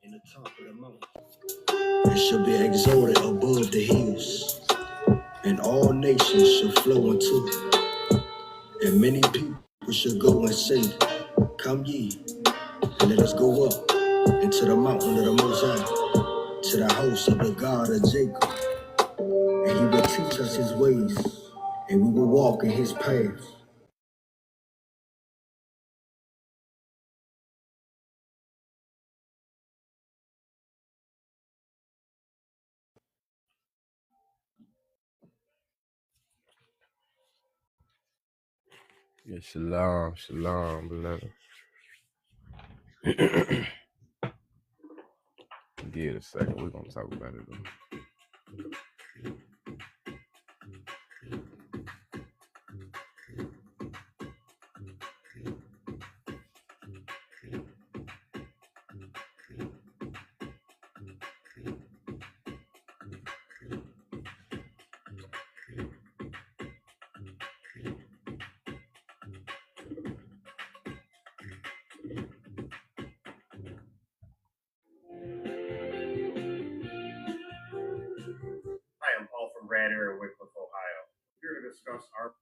in the top of the mountain. It shall be exalted above the hills, and all nations shall flow unto it. And many people shall go and say, come ye, and let us go up into the mountain of the Most High, to the house of the God of Jacob. And he will teach us his ways, and we will walk in his paths. Yeah, shalom, beloved. Give it a second. We're gonna talk about it though. Hi, I'm Paul from Brad Area, Wycliffe, Ohio. Here to discuss our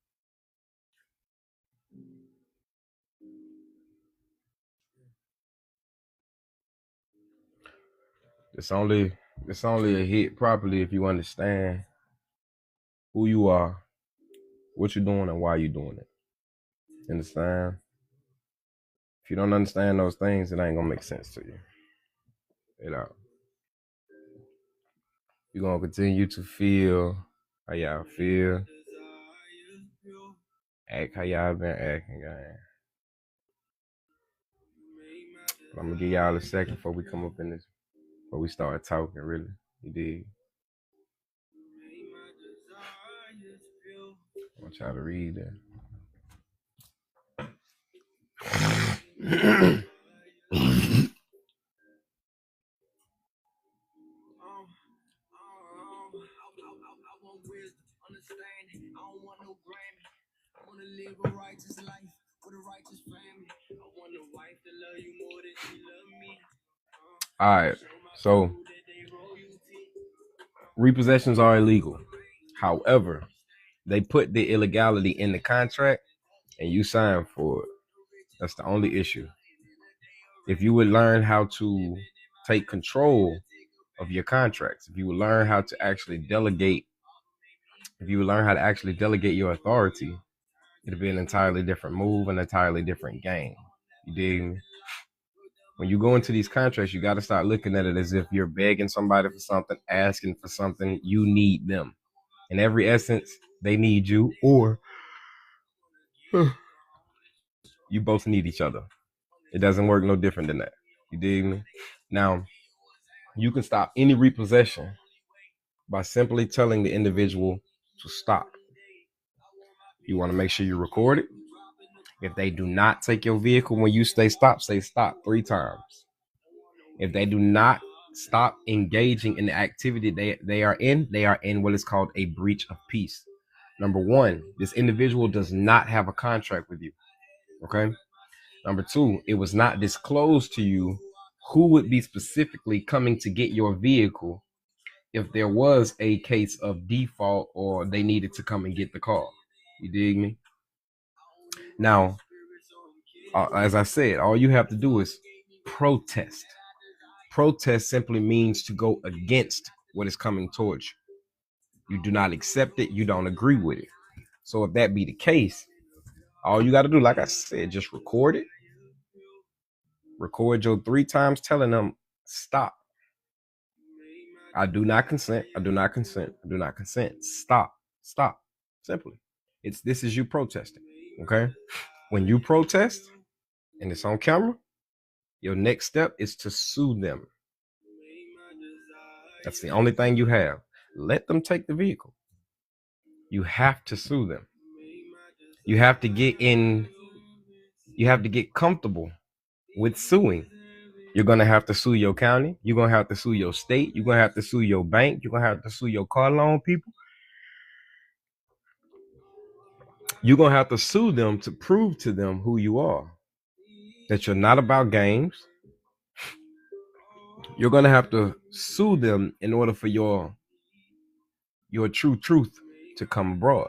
It's only a hit properly if you understand who you are, what you're doing, and why you're doing it. Understand? If you don't understand those things, it ain't gonna make sense to you. You're gonna continue to feel how y'all feel, act how y'all been acting, guys. I'm gonna give y'all a second before we come up in this, before we start talking, really. You dig? I'm gonna try to read that. All right, so repossessions are illegal. However, they put the illegality in the contract and you sign for it. That's the only issue. If you would learn how to take control of your contracts, if you would learn how to actually delegate, if you would learn how to actually delegate your authority, it'll be an entirely different move, an entirely different game. You dig me? When you go into these contracts, you got to start looking at it as if you're begging somebody for something, asking for something. You need them. In every essence, they need you, or you both need each other. It doesn't work no different than that. You dig me? Now, you can stop any repossession by simply telling the individual to stop. You want to make sure you record it. If they do not take your vehicle when you say stop 3 times. If they do not stop engaging in the activity they are in what is called a breach of peace. Number one, this individual does not have a contract with you. Okay. Number two, it was not disclosed to you who would be specifically coming to get your vehicle if there was a case of default or they needed to come and get the car. You dig me? Now, as I said, all you have to do is protest. Protest simply means to go against what is coming towards you. You do not accept it. You don't agree with it. So if that be the case, all you got to do, like I said, just record it. Record your 3 times telling them, stop. I do not consent. I do not consent. I do not consent. Stop. Stop. Simply. This is you protesting. Okay? When you protest and it's on camera, your next step is to sue them. That's the only thing you have. Let them take the vehicle. You have to sue them. You have to get comfortable with suing. You're going to have to sue your county. You're going to have to sue your state. You're going to have to sue your bank. You're going to have to sue your car loan people. You're going to have to sue them to prove to them who you are. That you're not about games. You're gonna have to sue them in order for your true truth to come abroad.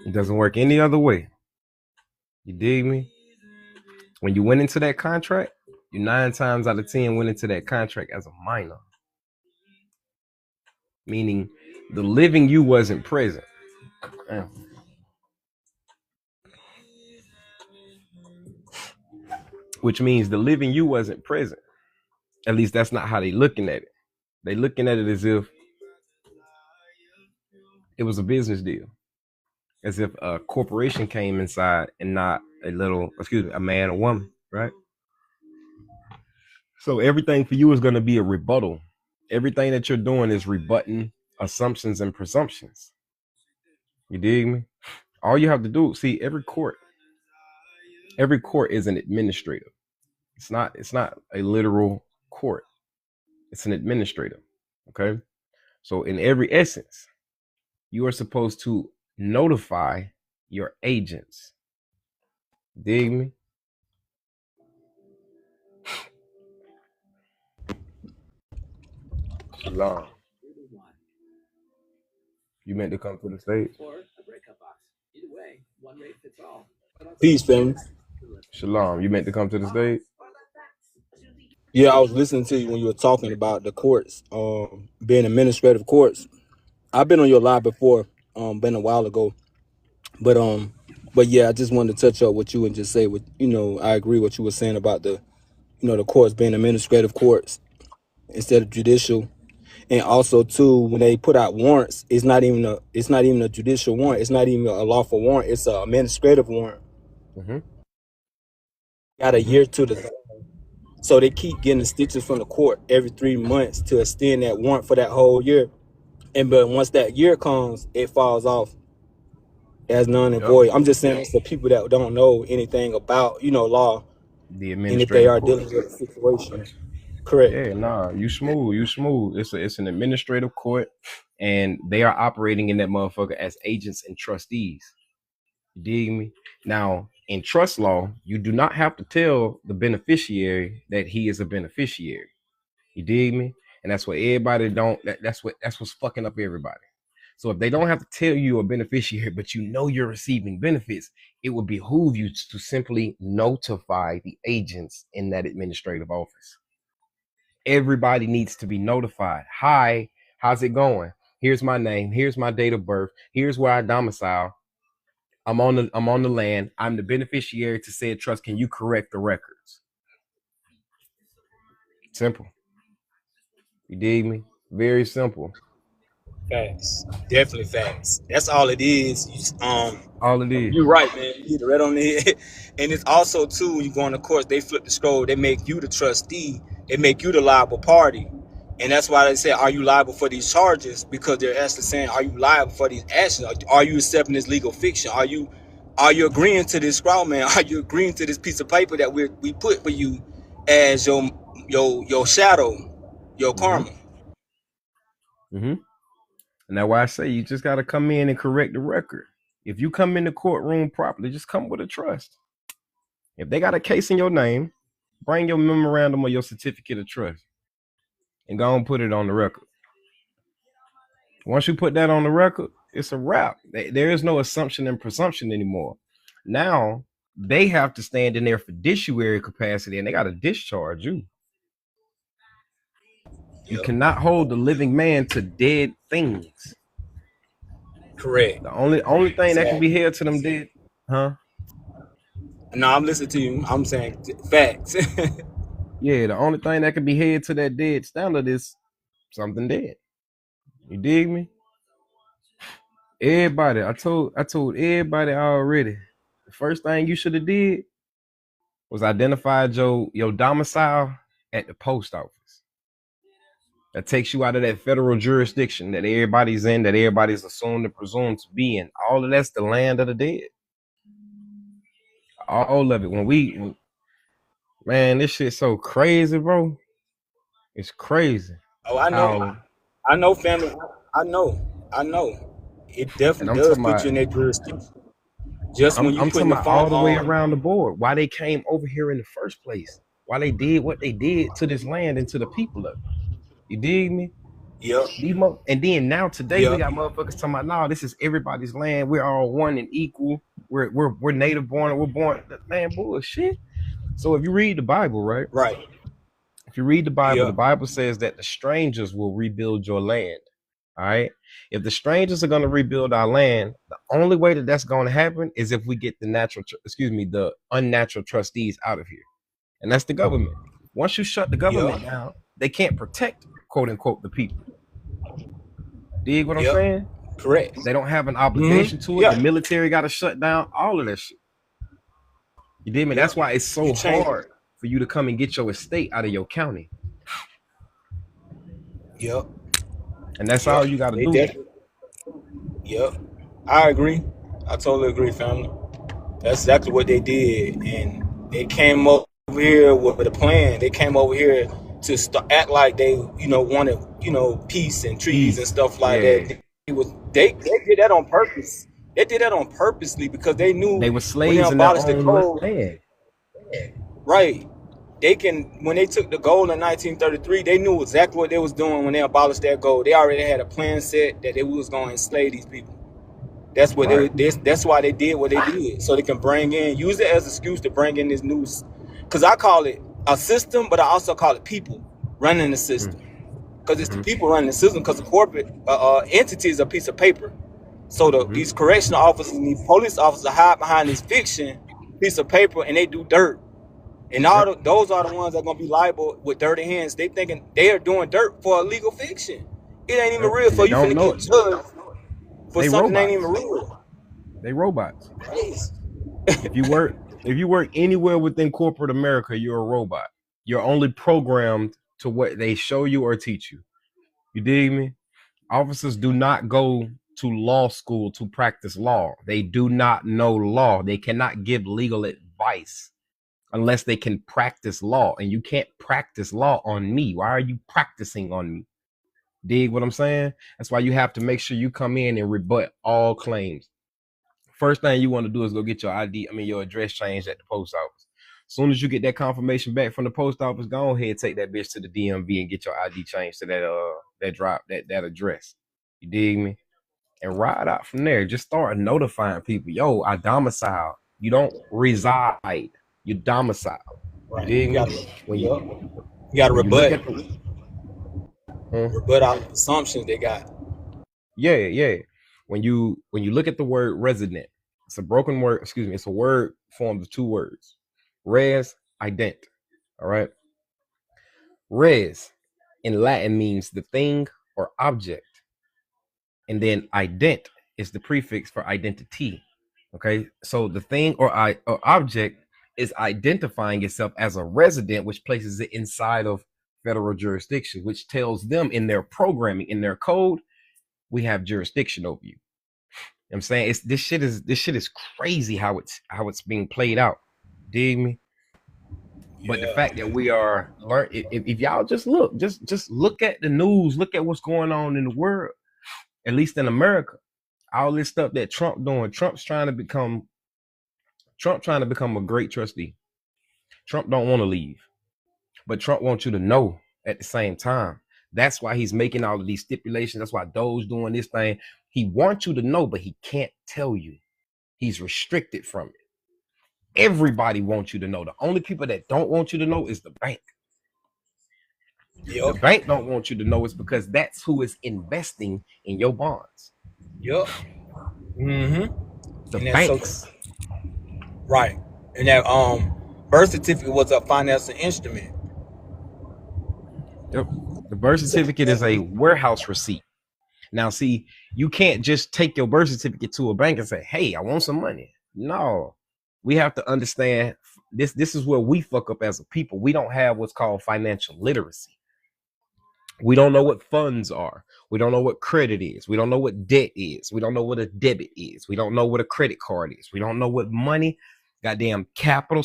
It doesn't work any other way. You dig me? When you went into that contract, you 9 times out of 10 went into that contract as a minor. Meaning the living you wasn't present. Which means the living you wasn't present. At least that's not how they looking at it. They looking at it as if it was a business deal. As if a corporation came inside and not a man or woman, right? So everything for you is going to be a rebuttal. Everything that you're doing is rebutting assumptions and presumptions. You dig me? All you have to do, see, every court is an administrative. It's not a literal court. It's an administrative. Okay. So in every essence, you are supposed to notify your agents. Dig me? Shalom. You meant to come to the stage? Peace, family. Shalom. You meant to come to the stage? Yeah, I was listening to you when you were talking about the courts, being administrative courts. I've been on your live before, been a while ago, but yeah, I just wanted to touch up with you and just say, I agree what you were saying about the courts being administrative courts instead of judicial, and also too, when they put out warrants, it's not even a judicial warrant, it's not even a lawful warrant, it's an administrative warrant. Mm-hmm. Got a year to the. So they keep getting the stitches from the court every 3 months to extend that warrant for that whole year. But once that year comes, it falls off as none and void. I'm just saying it's the people that don't know anything about, law. The and if they are administrative dealing with a situation. Correct. Yeah, nah, you smooth. It's an administrative court, and they are operating in that motherfucker as agents and trustees. You dig me? Now, in trust law, you do not have to tell the beneficiary that he is a beneficiary. You dig me? And that's what everybody don't. That's what's fucking up everybody. So if they don't have to tell you a beneficiary, but you know you're receiving benefits, it would behoove you to simply notify the agents in that administrative office. Everybody needs to be notified. Hi, how's it going? Here's my name. Here's my date of birth. Here's where I domicile. I'm on the land. I'm the beneficiary to said trust. Can you correct the records? Simple. You dig me? Very simple. Facts. Definitely facts. That's all it is. All it is. You're right, man. You hit it right on the head. And it's also too, when you go on the courts, they flip the scroll. They make you the trustee. They make you the liable party. And that's why they say, are you liable for these charges? Because they're actually saying, are you liable for these actions? Are you accepting this legal fiction? Are you agreeing to this scroll, man? Are you agreeing to this piece of paper that we put for you as your shadow, your karma? Mm-hmm. And that's why I say you just got to come in and correct the record. If you come in the courtroom properly, just come with a trust. If they got a case in your name, bring your memorandum or your certificate of trust and go and put it on the record. Once you put that on the record, it's a wrap. There is no assumption and presumption anymore. Now they have to stand in their fiduciary capacity and they got to discharge you. You cannot hold the living man to dead things. Correct. The only thing that can be held to them dead, huh? No, I'm listening to you. I'm saying facts. Yeah, the only thing that can be held to that dead standard is something dead. You dig me? Everybody, I told everybody already. The first thing you should have did was identify your domicile at the post office. That takes you out of that federal jurisdiction that everybody's in, that everybody's assumed and presumed to be in. All of that's the land of the dead. All of it. Man, this shit's so crazy, bro. It's crazy. Oh, I know. I know, family. I know. It definitely does put you in that jurisdiction. Just when you put the all the way around the board. Why they came over here in the first place? why they did what they did to this land and to the people of it. You dig me? Yep. And then now today we Yep. got motherfuckers talking about, no, this is everybody's land. We're all one and equal. We're native born and we're born. Man, bullshit. So if you read the Bible, right? Right. If you read the Yep. Bible says that the strangers will rebuild your land. All right. If the strangers are going to rebuild our land, the only way that that's going to happen is if we get the unnatural trustees out of here. And that's the government. Once you shut the government down, they can't protect, quote unquote, the people. Dig what I'm saying? Correct. They don't have an obligation to it. Yeah. The military got to shut down all of that shit. You dig me? That's why it's so hard for you to come and get your estate out of your county. Yep. And that's all you got to do. Yep. I agree. I totally agree, family. That's exactly what they did. And they came over here with a plan. They came over here to act like they, wanted, peace and trees and stuff like that. They did that on purpose. They did that on purposely because they knew they were slaves in their own land. Right. When they took the gold in 1933, they knew exactly what they was doing when they abolished that gold. They already had a plan set that they was going to enslave these people. That's what that's why they did what they did. So they can use it as an excuse to bring in this news. Because I call it a system, but I also call it people running the system. Because it's the people running the system, because the corporate entity is a piece of paper. So these correctional officers and these police officers hide behind this fiction piece of paper and they do dirt. And those are the ones that are going to be liable with dirty hands. They thinking they are doing dirt for a legal fiction. It ain't even real. So you finna get judged for something that ain't even real. They robots. If you work anywhere within corporate America, you're a robot. You're only programmed to what they show you or teach you. You dig me? Officers do not go to law school to practice law. They do not know law. They cannot give legal advice unless they can practice law. And you can't practice law on me. Why are you practicing on me? Dig what I'm saying? That's why you have to make sure you come in and rebut all claims. First thing you want to do is go get your your address changed at the post office. As soon as you get that confirmation back from the post office, go ahead, take that bitch to the DMV and get your ID changed to that address. You dig me? And ride out from there. Just start notifying people. Yo, I domicile. You don't reside. You domicile. Right. You dig me? You got to rebut. Rebut all the assumptions they got. Yeah. When you look at the word resident, it's a broken word. It's a word formed of two words. Res, ident. All right. Res in Latin means the thing or object. And then ident is the prefix for identity. Okay. So the thing or object is identifying itself as a resident, which places it inside of federal jurisdiction, which tells them in their programming, in their code, we have jurisdiction over you. You know what I'm saying? This shit is crazy how it's being played out. Dig me? But the fact that we are if y'all just look at the news, look at what's going on in the world, at least in America, all this stuff that Trump doing. Trump's trying to become a great trustee. Trump don't want to leave, but Trump wants you to know at the same time. That's why he's making all of these stipulations. That's why Doge doing this thing. He wants you to know, but he can't tell you. He's restricted from it. Everybody wants you to know. The only people that don't want you to know is the bank. The bank don't want you to know. It's because that's who is investing in your bonds. Yep. The banks. Right. And that birth certificate was a financial instrument. Yep. The birth certificate is a warehouse receipt. Now, see, you can't just take your birth certificate to a bank and say, hey, I want some money. No, we have to understand this. This is where we fuck up as a people. We don't have what's called financial literacy. We don't know what funds are. We don't know what credit is. We don't know what debt is. We don't know what a debit is. We don't know what a credit card is. We don't know what money, goddamn capital,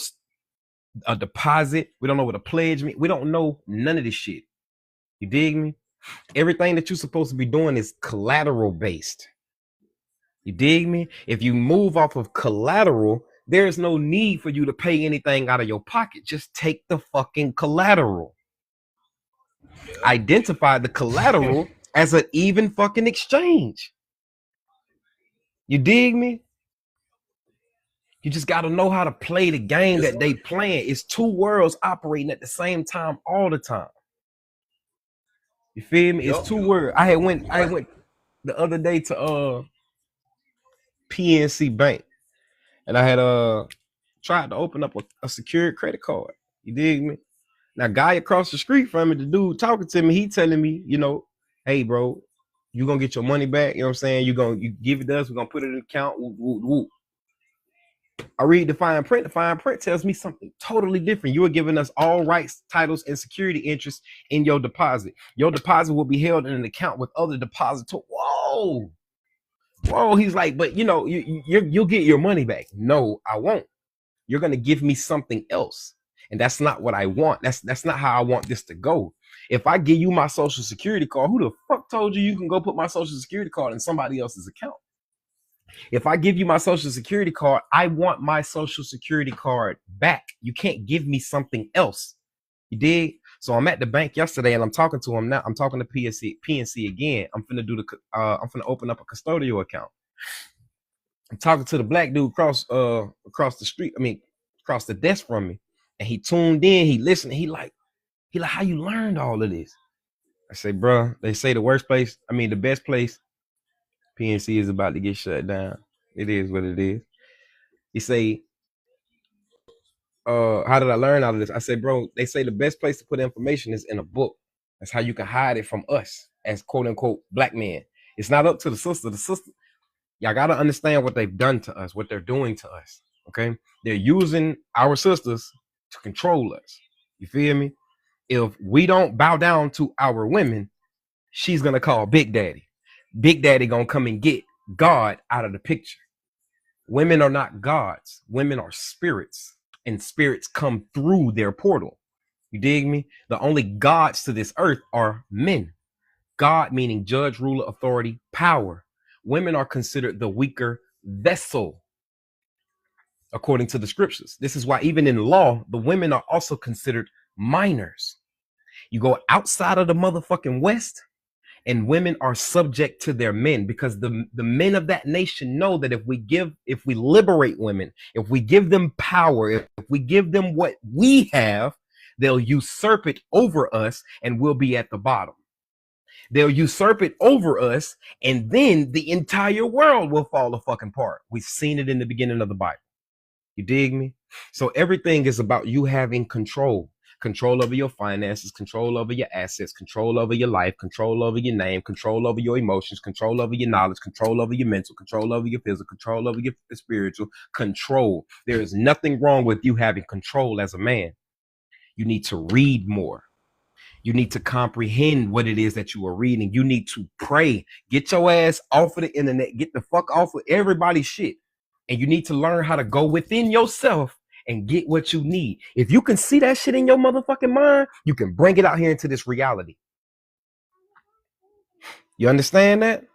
a deposit. We don't know what a pledge means. We don't know none of this shit. You dig me? Everything that you're supposed to be doing is collateral based. You dig me? If you move off of collateral, There's no need for you to pay anything out of your pocket. Just take the fucking collateral. Identify the collateral as an even fucking exchange. You dig me? You just got to know how to play the game that they playing. It's two worlds operating at the same time all the time. You feel me? It's two worlds. I went the other day to PNC Bank, and I had tried to open up a secured credit card. You dig me? Now, guy across the street from me, the dude talking to me, he telling me, you know, hey, bro, you gonna get your money back. You know what I'm saying? You give it to us. We're gonna put it in the account. Woo, woo, woo. I read the fine print. The fine print tells me something totally different. You are giving us all rights, titles, and security interests in your deposit. Your deposit will be held in an account with other depositors. Whoa. He's like, but you know, you'll get your money back. No, I won't. You're gonna give me something else. And that's not what I want. That's not how I want this to go. If I give you my social security card, who the fuck told you can go put my social security card in somebody else's account? If I give you my social security card, I want my social security card back. You can't give me something else. You dig? So I'm at the bank yesterday and I'm talking to him now. I'm talking to PNC again. I'm finna open up a custodial account. I'm talking to the black dude across the street. Across the desk from me. And he tuned in, he listened, he like, how you learned all of this? I say, bro, they say the best place, PNC is about to get shut down. It is what it is. He say, how did I learn all of this? I say, bro, they say the best place to put information is in a book. That's how you can hide it from us as quote unquote black men. It's not up to the sister. The sister, y'all got to understand what they've done to us, what they're doing to us. Okay. They're using our sisters to control us. You feel me? If we don't bow down to our women, she's gonna call Big Daddy. Big Daddy gonna come and get God out of the picture. Women are not gods. Women are spirits, and spirits come through their portal. You dig me? The only gods to this earth are men. God meaning judge, ruler, authority, power. Women are considered the weaker vessel, according to the scriptures. This is why even in law, the women are also considered minors. You go outside of the motherfucking West, and women are subject to their men, because the men of that nation know that if we liberate women, if we give them power, if we give them what we have, they'll usurp it over us and we'll be at the bottom. They'll usurp it over us, and then the entire world will fall the fucking apart. We've seen it in the beginning of the Bible. You dig me? So everything is about you having control over your finances, control over your assets, control over your life, control over your name, control over your emotions, control over your knowledge, control over your mental, control over your physical, control over your spiritual, control. There is nothing wrong with you having control as a man. You need to read more. You need to comprehend what it is that you are reading. You need to pray. Get your ass off of the internet. Get the fuck off of everybody's shit. And you need to learn how to go within yourself and get what you need. If you can see that shit in your motherfucking mind, you can bring it out here into this reality. You understand that?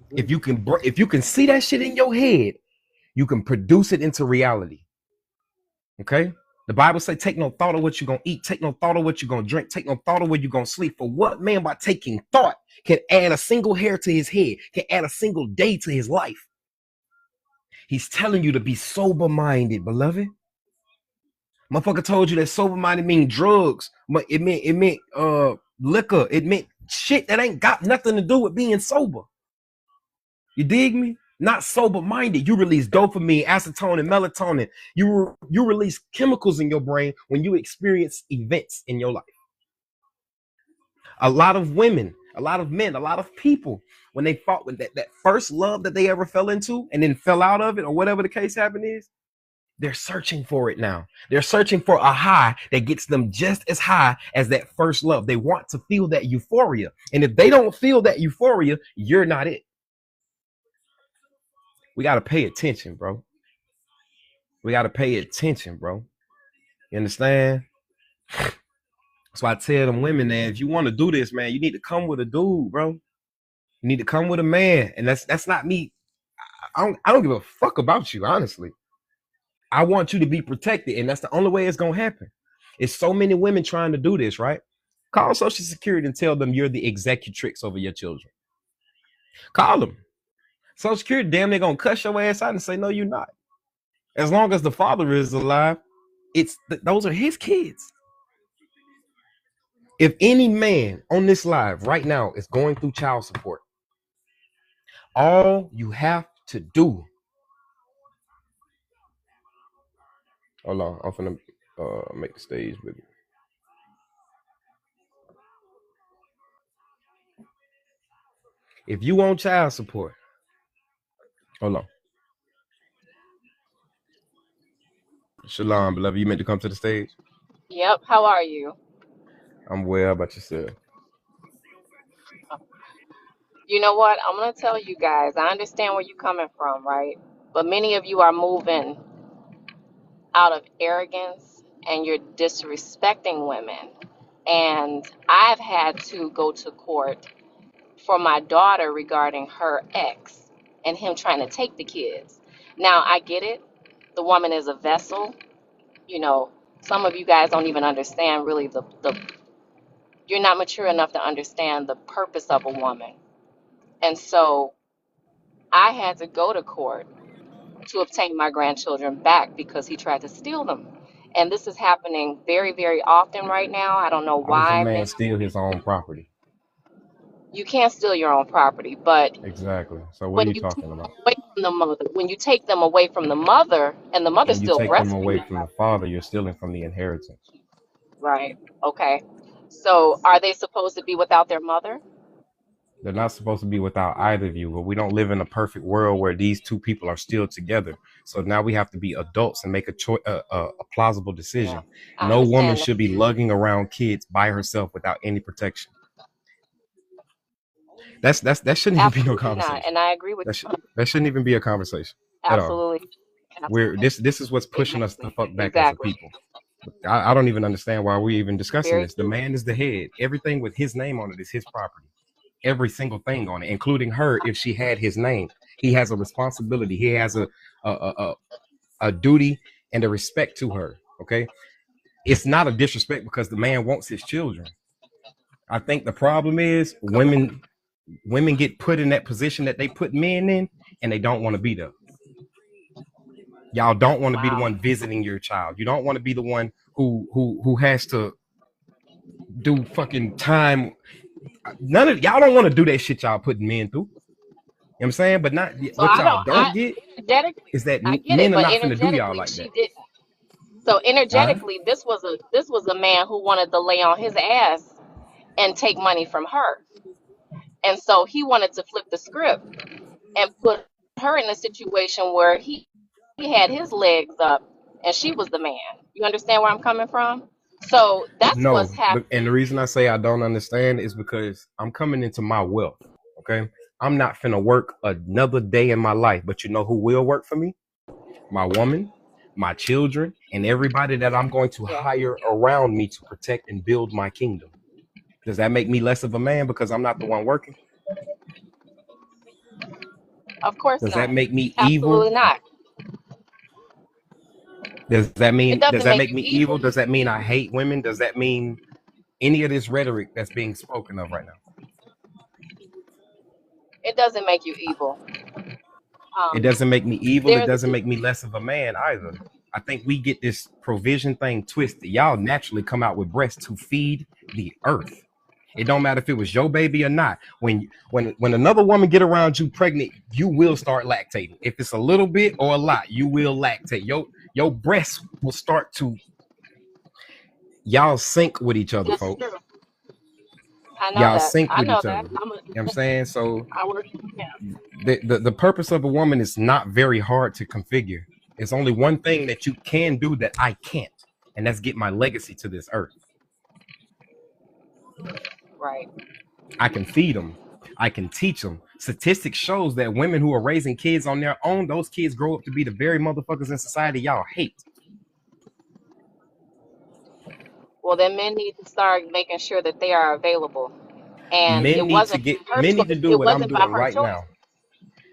If you can see that shit in your head, you can produce it into reality. Okay? The Bible says, take no thought of what you're going to eat. Take no thought of what you're going to drink. Take no thought of where you're going to sleep. For what man by taking thought can add a single hair to his head, can add a single day to his life? He's telling you to be sober-minded, beloved. Motherfucker told you that sober-minded means drugs. But it meant liquor. It meant shit that ain't got nothing to do with being sober. You dig me? Not sober-minded. You release dopamine, acetone, and melatonin. You release chemicals in your brain when you experience events in your life. A lot of women, a lot of men, a lot of people, when they fought with that first love that they ever fell into and then fell out of it, or whatever the case happened is, they're searching for it now. They're searching for a high that gets them just as high as that first love. They want to feel that euphoria. And if they don't feel that euphoria, you're not it. We got to pay attention, bro. We got to pay attention, bro. You understand? So I tell them women, man, if you want to do this, man, you need to come with a dude, bro. You need to come with a man. And that's not me. I don't give a fuck about you, honestly. I want you to be protected, and that's the only way it's gonna happen. It's so many women trying to do this, right? Call Social Security and tell them you're the executrix over your children. Call them. Social Security damn near gonna cuss your ass out and say, no, you're not. As long as the father is alive, those are his kids. If any man on this live right now is going through child support, all you have to do. Hold on, I'm finna make the stage with you. If you want child support, hold on. Shalom, beloved, you meant to come to the stage? Yep. How are you? I'm well about yourself. You know what? I'm going to tell you guys, I understand where you're coming from, right? But many of you are moving out of arrogance and you're disrespecting women. And I've had to go to court for my daughter regarding her ex and him trying to take the kids. Now, I get it. The woman is a vessel. You know, some of you guys don't even understand really you're not mature enough to understand the purpose of a woman. And so I had to go to court to obtain my grandchildren back because he tried to steal them. And this is happening very, very often right now. I don't know How does a why. man steal his own property? You can't steal your own property, but Exactly. So what are when you you take talking them about? away from the mother, when you take them away from the mother and the mother's When you still take them away breastfeeding, from the father, you're stealing from the inheritance. right? Okay. So are they supposed to be without their mother? They're not supposed to be without either of you, but we don't live in a perfect world where these two people are still together. So now we have to be adults and make a plausible decision. I No woman understand that. should be lugging around kids by herself without any protection. That shouldn't even be no Absolutely not. conversation. And I agree with you. That shouldn't even be a conversation at all. Absolutely. This is what's pushing us the fuck back Exactly. as a people. I don't even understand why we're even discussing Very this. The true. man is the head. Everything with his name on it is his property. Every single thing on it, including her, if she had his name. He has a responsibility. He has a duty and a respect to her. Okay, it's not a disrespect because the man wants his children. I think the problem is women get put in that position that they put men in, and they don't want to be there. Y'all don't want to be the one visiting your child. You don't want to be the one who has to do fucking time. None of y'all don't want to do that shit y'all putting men through. You know what I'm saying? But not So what y'all don't get is that I get men it, are but not finna do y'all energetically like she that. didn't. So energetically, this was a man who wanted to lay on his ass and take money from her. And so he wanted to flip the script and put her in a situation where he had his legs up and she was the man. You understand where I'm coming from? So that's what's No, happening. and the reason I say I don't understand is because I'm coming into my wealth. Okay, I'm not finna work another day in my life, but you know who will work for me? My woman, my children, and everybody that I'm going to hire around me to protect and build my kingdom. Does that make me less of a man because I'm not the one working? Of course Does not. that make me Absolutely evil? not. Does that doesn't make you me evil? Does that mean I hate women? Does that mean any of this rhetoric that's being spoken of right now? It doesn't make you evil. It doesn't make me evil. It There's doesn't make me less of a man either. I think we get this provision thing twisted. Y'all naturally come out with breasts to feed the earth. It don't matter if it was your baby or not. When another woman get around you pregnant, you will start lactating. If it's a little bit or a lot, you will lactate. Your breasts will start to y'all sync with each other, That's folks. true. I know Y'all that. sync I with know each that. other. You know what I'm saying? So I work. the purpose of a woman is not very hard to configure. It's only one thing that you can do that I can't, and that's get my legacy to this earth. Right. I can feed them. I can teach them. Statistics shows that women who are raising kids on their own, those kids grow up to be the very motherfuckers in society y'all hate. Well, then men need to start making sure that they are available. And Men it need to wasn't get her men need to choice. do It what I'm wasn't by doing her right choice. now.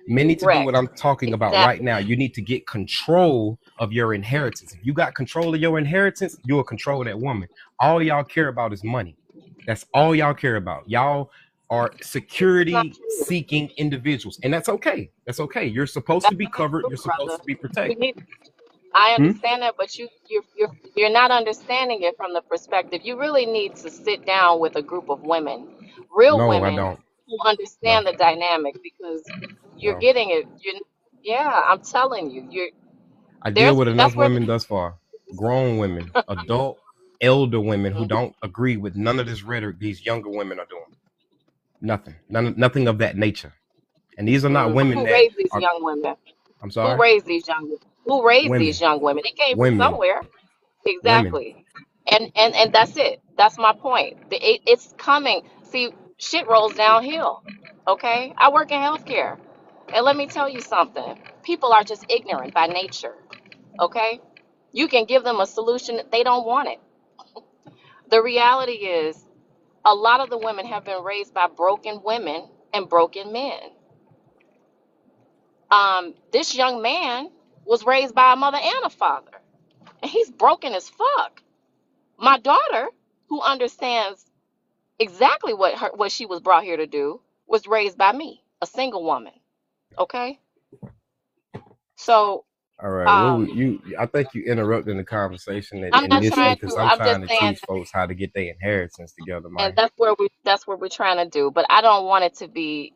Men need to do what Correct. I'm talking about right Exactly. now. You need to get control of your inheritance. If you got control of your inheritance, you'll control that woman. All y'all care about is money. That's all y'all care about. Y'all are It's not security true. seeking individuals, and that's okay. That's okay. You're supposed to That's be not covered. true, You're brother. supposed to be We protected. need. I Hmm? understand that, but you're not understanding it from the perspective. You really need to sit down with a group of women, real No, I women don't. who No, understand the dynamic, because you're no. getting it. You, yeah, I'm telling you, you're I deal there's with enough that's where the women thus far, grown women, adult, elder women who don't agree with none of this rhetoric these younger women are doing. Nothing, nothing of that nature. And these are not women who that raised these are. young women. I'm Who sorry, raised these young Who raised these women, young women? They came from women, somewhere. women. Exactly. And that's it. That's my point. It's coming. See, shit rolls downhill. Okay? I work in healthcare. And let me tell you something. People are just ignorant by nature. Okay? You can give them a solution, they don't want it. The reality is a lot of the women have been raised by broken women and broken men. This young man was raised by a mother and a father. And he's broken as fuck. My daughter, who understands exactly what she was brought here to do, was raised by me, a single woman. Okay, so All right. Well, um, you. I think you interrupting the conversation I'm not initially trying because to. I'm I'm just trying to saying, teach folks how to get their inheritance together, and man. that's what we're trying to do. But I don't want it to be,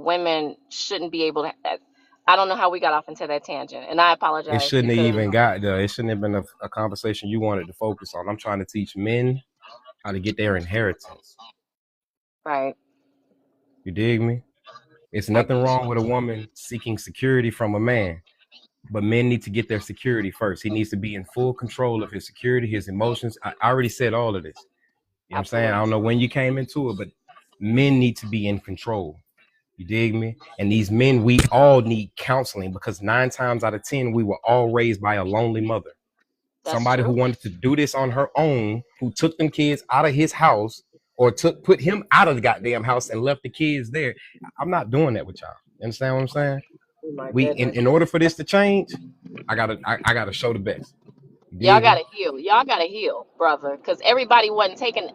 women shouldn't be able to. I don't know how we got off into that tangent, and I It apologize shouldn't have because even got there. It shouldn't have been a conversation you wanted to focus on. I'm trying to teach men how to get their inheritance. right, You dig me? It's I nothing get wrong you. with a woman seeking security from a man, but men need to get their security first. He needs to be in full control of his security, his emotions. I already said all of this. You know what I'm saying? I Absolutely. don't know when you came into it, but men need to be in control. You dig me? And these men, we all need counseling because 9 times out of 10, we were all raised by a lonely mother. That's Somebody who true. wanted to do this on her own, who took them kids out of his house or put him out of the goddamn house and left the kids there. I'm not doing that with y'all. You understand what I'm saying? Oh my We goodness. in order for this to change, I gotta show the best. You Y'all dig me? gotta heal. Y'all gotta heal, brother. Because everybody wasn't taken.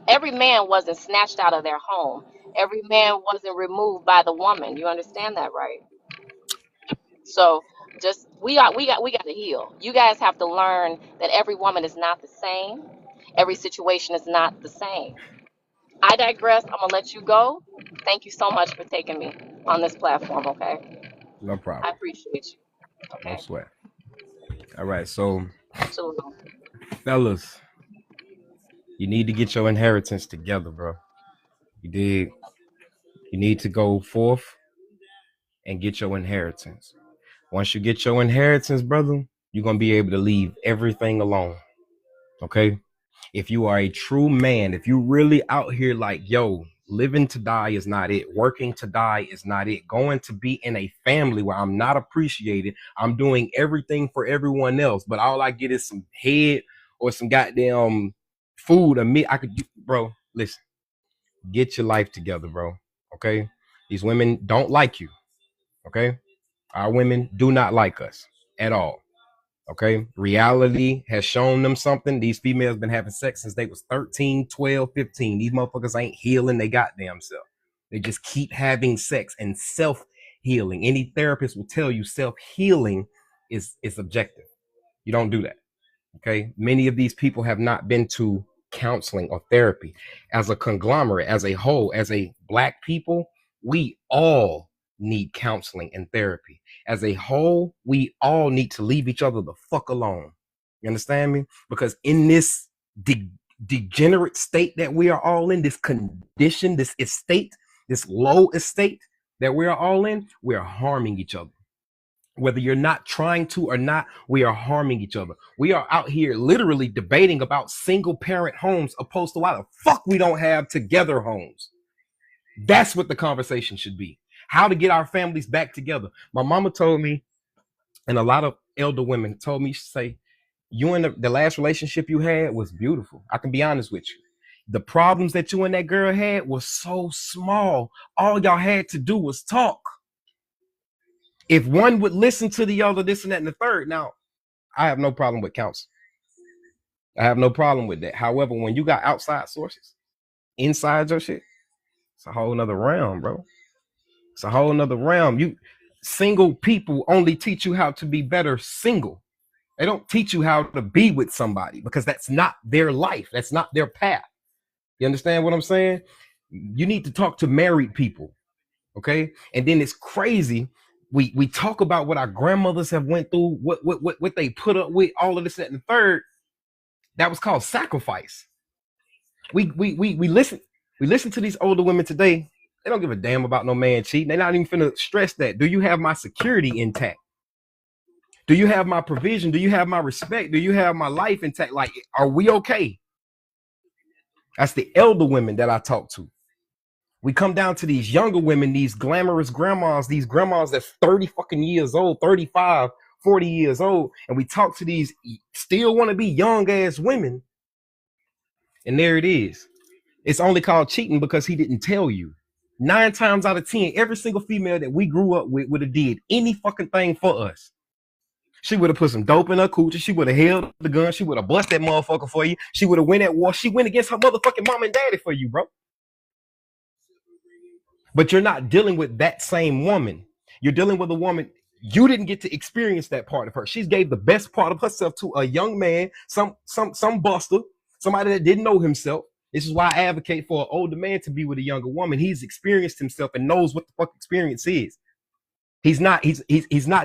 Every man wasn't snatched out of their home. Every man wasn't removed by the woman. You understand that, right? So just we got to heal. You guys have to learn that every woman is not the same. Every situation is not the same. I digress. I'm gonna let you go. Thank you so much for taking me on this platform. Okay, No I problem. appreciate you. No Okay, sweat. All right, so shalom. fellas, you need to get your inheritance together, bro. You dig? You need to go forth and get your inheritance. Once you get your inheritance, brother, you're gonna be able to leave everything alone. Okay? If you are a true man, if you really out here like, yo, living to die is not it, working to die is not it, going to be in a family where I'm not appreciated, I'm doing everything for everyone else, but all I get is some head or some goddamn food or meat. Bro, listen, get your life together, bro. Okay? These women don't like you. Okay? Our women do not like us at all. Okay. Reality has shown them something. These females been having sex since they was 13, 12, 15. These motherfuckers ain't healing they goddamn self. They just keep having sex and self-healing. Any therapist will tell you self-healing is objective. You don't do that. Okay. Many of these people have not been to counseling or therapy. As a conglomerate, as a whole, as a black people, we all need counseling and therapy. As a whole, we all need to leave each other the fuck alone. You understand me? Because in this degenerate state that we are all in, this condition, this estate, this low estate that we are all in, we are harming each other. Whether you're not trying to or not, we are harming each other. We are out here literally debating about single parent homes opposed to why the fuck we don't have together homes. That's what the conversation should be. How to get our families back together. My mama told me, and a lot of elder women told me, say, you and the last relationship you had was beautiful. I can be honest with you. The problems that you and that girl had was so small. All y'all had to do was talk. If one would listen to the other, this and that and the third. Now, I have no problem with counsel. I have no problem with that. However, when you got outside sources inside your shit, it's a whole nother realm, bro. It's a whole nother realm. You single people only teach you how to be better single. They don't teach you how to be with somebody because that's not their life. That's not their path. You understand what I'm saying? You need to talk to married people. Okay. And then it's crazy. We talk about what our grandmothers have went through, what they put up with, all of this, that, and the third. That was called sacrifice. We listen to these older women today. They don't give a damn about no man cheating. They're not even finna stress that. Do you have my security intact? Do you have my provision? Do you have my respect? Do you have my life intact? Like, are we okay? That's the elder women that I talk to. We come down to these younger women, these glamorous grandmas, these grandmas that's 30 fucking years old, 35, 40 years old. And we talk to these still want to be young ass women. And there it is. It's only called cheating because he didn't tell you. 9 times out of 10, every single female that we grew up with would have did any fucking thing for us. She would have put some dope in her coochie. She would have held the gun. She would have bust that motherfucker for you. She would have went at war. She went against her motherfucking mom and daddy for you, bro. But you're not dealing with that same woman. You're dealing with a woman. You didn't get to experience that part of her. She gave the best part of herself to a young man, some buster, somebody that didn't know himself. This is why I advocate for an older man to be with a younger woman. He's experienced himself and knows what the fuck experience is. He's not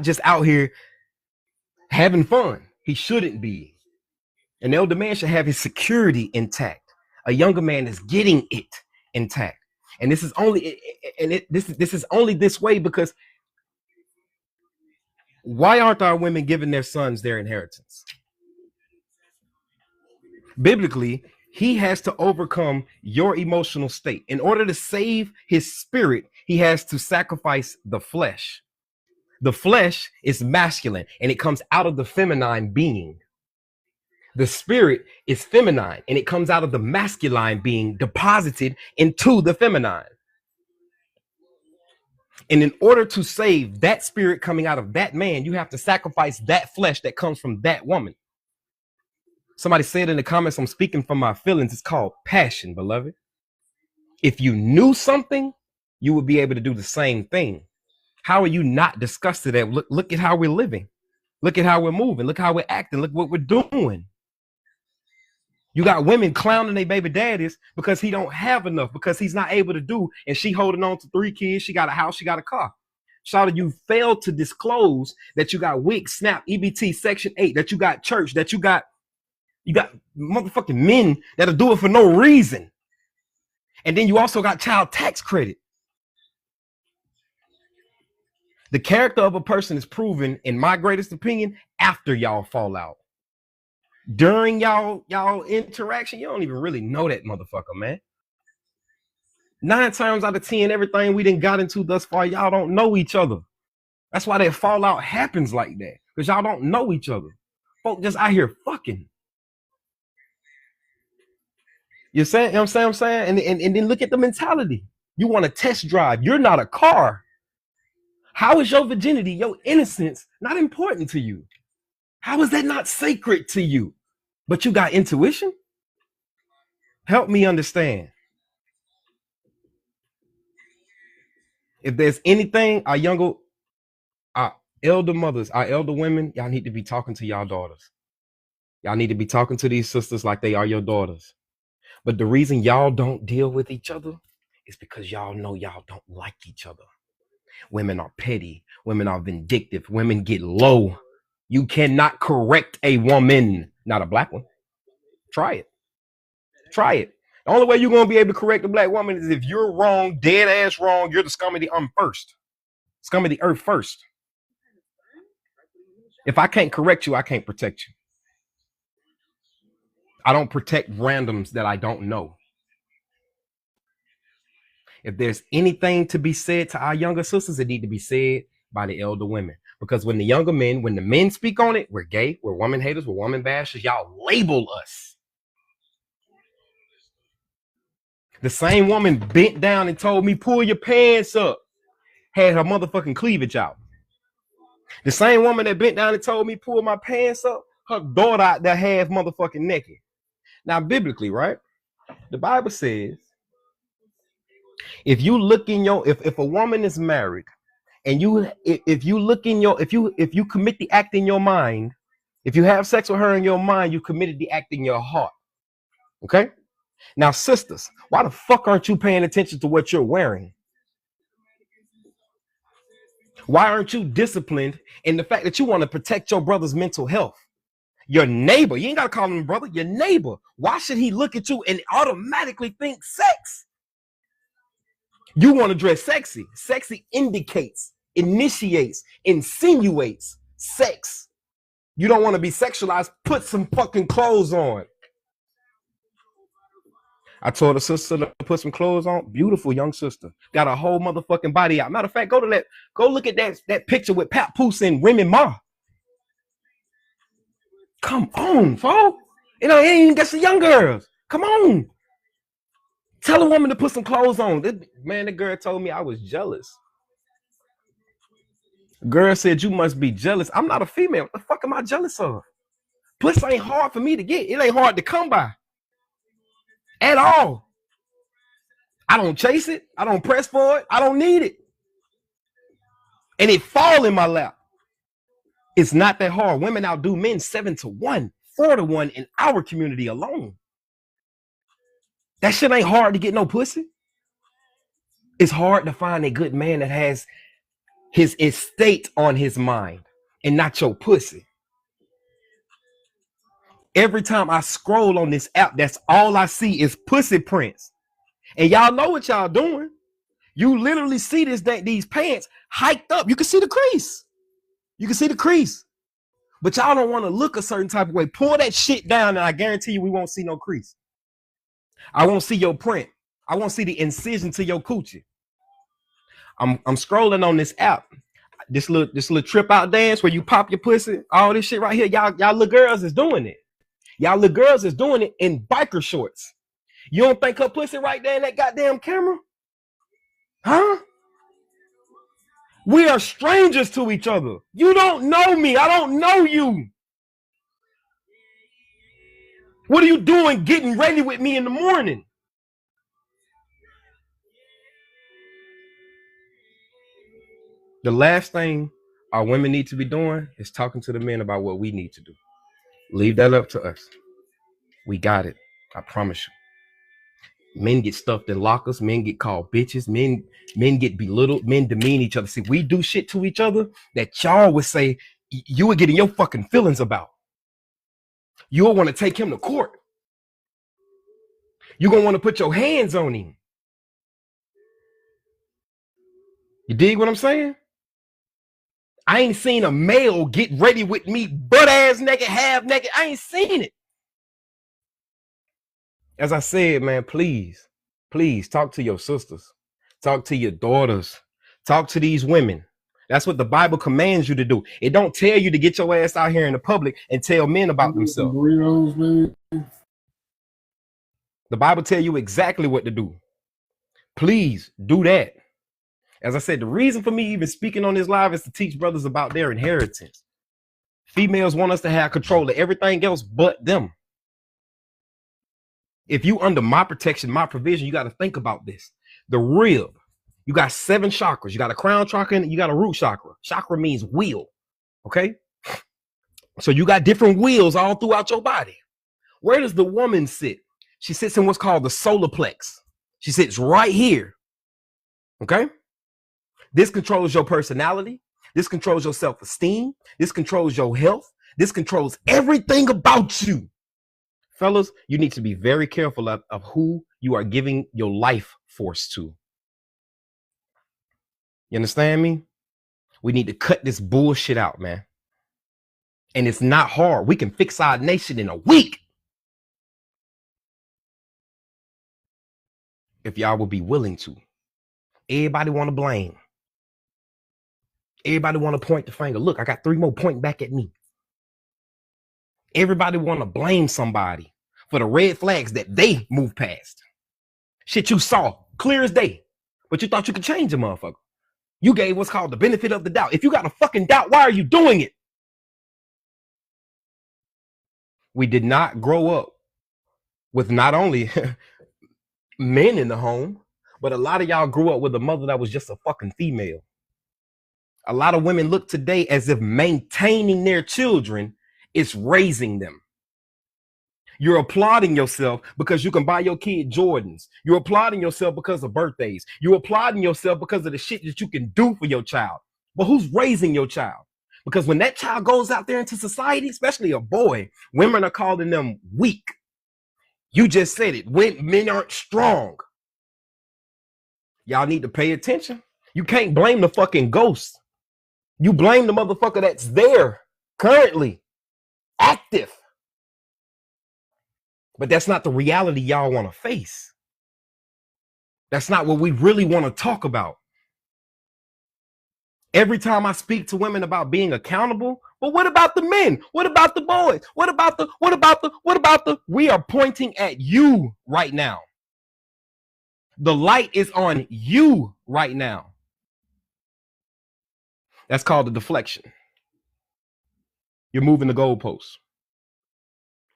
just out here having fun. He shouldn't be. An elder man should have his security intact. A younger man is getting it intact. And this is only this is only this way because why aren't our women giving their sons their inheritance? Biblically, he has to overcome your emotional state. In order to save his spirit, he has to sacrifice the flesh. The flesh is masculine and it comes out of the feminine being. The spirit is feminine and it comes out of the masculine being deposited into the feminine. And in order to save that spirit coming out of that man, you have to sacrifice that flesh that comes from that woman. Somebody said in the comments, I'm speaking from my feelings. It's called passion, beloved. If you knew something, you would be able to do the same thing. How are you not disgusted at? Look at how we're living. Look at how we're moving. Look how we're acting. Look what we're doing. You got women clowning their baby daddies because he don't have enough, because he's not able to do, and she holding on to 3 kids. She got a house, she got a car. Shawty, you failed to disclose that you got WIC, SNAP, EBT, Section 8, that you got church, that you got motherfucking men that'll do it for no reason. And then you also got child tax credit. The character of a person is proven, in my greatest opinion, after y'all fall out. During y'all interaction, you don't even really know that motherfucker, man. 9 times out of 10, everything we done got into thus far, y'all don't know each other. That's why that fallout happens like that, because y'all don't know each other. Folk just out here fucking. You know what I'm saying? And then look at the mentality. You want to test drive. You're not a car. How is your virginity, your innocence, not important to you? How is that not sacred to you? But you got intuition? Help me understand. If there's anything our elder mothers, our elder women, y'all need to be talking to y'all daughters. Y'all need to be talking to these sisters like they are your daughters. But the reason y'all don't deal with each other is because y'all know y'all don't like each other. Women are petty. Women are vindictive. Women get low. You cannot correct a woman, not a black one. Try it. Try it. The only way you're going to be able to correct a black woman is if you're wrong, dead ass wrong. You're the scum of the first. Scum of the earth first. If I can't correct you, I can't protect you. I don't protect randoms that I don't know. If there's anything to be said to our younger sisters, it need to be said by the elder women. Because when the men speak on it, we're gay, we're woman haters, we're woman bashers. Y'all label us. The same woman bent down and told me, pull your pants up, had her motherfucking cleavage out. The same woman that bent down and told me pull my pants up, her daughter out there half motherfucking naked. Now, biblically, right? The Bible says if you look in your if a woman is married and if you look in your if you commit the act in your mind, if you have sex with her in your mind, you committed the act in your heart. Okay? Now, sisters, why the fuck aren't you paying attention to what you're wearing? Why aren't you disciplined in the fact that you want to protect your brother's mental health? Your neighbor, you ain't got to call him brother, your neighbor. Why should he look at you and automatically think sex? You want to dress sexy. Sexy indicates, initiates, insinuates sex. You don't want to be sexualized. Put some fucking clothes on. I told her sister to put some clothes on. Beautiful young sister. Got a whole motherfucking body out. Matter of fact, go look at that picture with Pat Poose and Remy Ma. Come on, folks. You know, ain't got some young girls. Come on. Tell a woman to put some clothes on. The girl told me I was jealous. The girl said, you must be jealous. I'm not a female. What the fuck am I jealous of? Pussy ain't hard for me to get. It ain't hard to come by. At all. I don't chase it. I don't press for it. I don't need it. And it fall in my lap. It's not that hard. Women outdo men 7-1, 4-1 in our community alone. That shit ain't hard to get no pussy. It's hard to find a good man that has his estate on his mind and not your pussy. Every time I scroll on this app, that's all I see is pussy prints. And y'all know what y'all doing. You literally see these pants hiked up. You can see the crease. You can see the crease. But y'all don't want to look a certain type of way. Pull that shit down and I guarantee you we won't see no crease. I won't see your print. I won't see the incision to your coochie. I'm scrolling on this app. This little trip out dance where you pop your pussy. All this shit right here. Y'all little girls is doing it. Y'all little girls is doing it in biker shorts. You don't think her pussy right there in that goddamn camera? Huh? We are strangers to each other. You don't know me. I don't know you. What are you doing getting ready with me in the morning? The last thing our women need to be doing is talking to the men about what we need to do. Leave that up to us. We got it. I promise you. Men get stuffed in lockers. Men get called bitches. Men get belittled. Men demean each other. See, we do shit to each other that y'all would say you were getting your fucking feelings about. You'll want to take him to court. You're going to want to put your hands on him. You dig what I'm saying? I ain't seen a male get ready with me butt ass naked, half naked. I ain't seen it. As I said, man, please talk to your sisters. Talk to your daughters. Talk to these women. That's what the Bible commands you to do. It don't tell you to get your ass out here in the public and tell men about themselves. Burritos, man. The Bible tell you exactly what to do. Please do that. As I said, the reason for me even speaking on this live is to teach brothers about their inheritance. Females want us to have control of everything else but them. If you under my protection, my provision, you got to think about this. The rib, you got 7 chakras. You got a crown chakra and you got a root chakra. Chakra means wheel. Okay. So you got different wheels all throughout your body. Where does the woman sit? She sits in what's called the solar plex. She sits right here. Okay. This controls your personality. This controls your self-esteem. This controls your health. This controls everything about you. Fellas, you need to be very careful of who you are giving your life force to. You understand me? We need to cut this bullshit out, man. And it's not hard. We can fix our nation in a week. If y'all would be willing to. Everybody want to blame. Everybody want to point the finger. Look, I got 3 more pointing back at me. Everybody want to blame somebody for the red flags that they moved past. Shit you saw clear as day, but you thought you could change a motherfucker. You gave what's called the benefit of the doubt. If you got a fucking doubt, why are you doing it? We did not grow up with not only men in the home, but a lot of y'all grew up with a mother that was just a fucking female. A lot of women look today as if maintaining their children is raising them. You're applauding yourself because you can buy your kid Jordans. You're applauding yourself because of birthdays. You're applauding yourself because of the shit that you can do for your child. But who's raising your child? Because when that child goes out there into society, especially a boy, women are calling them weak. You just said it. When men aren't strong. Y'all need to pay attention. You can't blame the fucking ghost. You blame the motherfucker that's there currently active. But that's not the reality y'all want to face. That's not what we really want to talk about. Every time I speak to women about being accountable, but what about the men? What about the boys? What about the, we are pointing at you right now. The light is on you right now. That's called a deflection. You're moving the goalposts.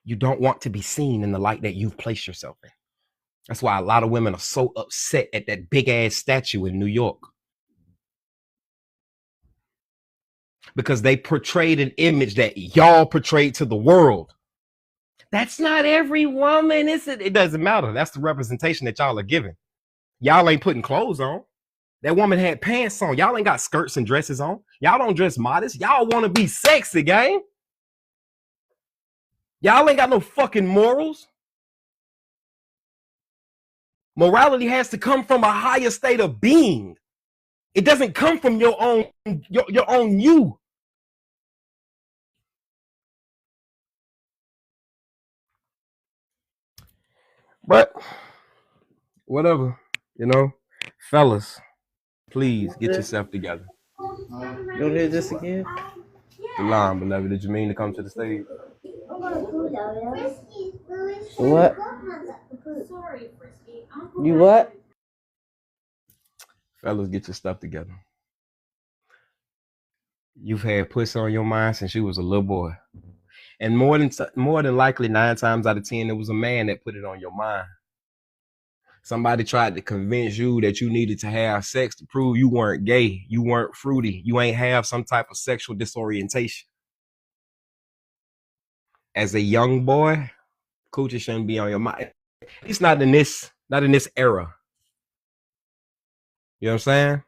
You don't want to be seen in the light that you've placed yourself in. That's why a lot of women are so upset at that big ass statue in New York. Because they portrayed an image that y'all portrayed to the world. That's not every woman, is it? It doesn't matter. That's the representation that y'all are giving. Y'all ain't putting clothes on. That woman had pants on. Y'all ain't got skirts and dresses on. Y'all don't dress modest. Y'all want to be sexy, gang. Y'all ain't got no fucking morals. Morality has to come from a higher state of being. It doesn't come from your own you. But whatever, fellas, please get yourself together. You want to hear this again? Salam, beloved. Did you mean to come to the stage? What? You what? Fellas, get your stuff together. You've had pussy on your mind since you was a little boy. And more than likely, 9 times out of 10, it was a man that put it on your mind. Somebody tried to convince you that you needed to have sex to prove you weren't gay, you weren't fruity, you ain't have some type of sexual disorientation. As a young boy, coochie shouldn't be on your mind. It's not in this era. You know what I'm saying?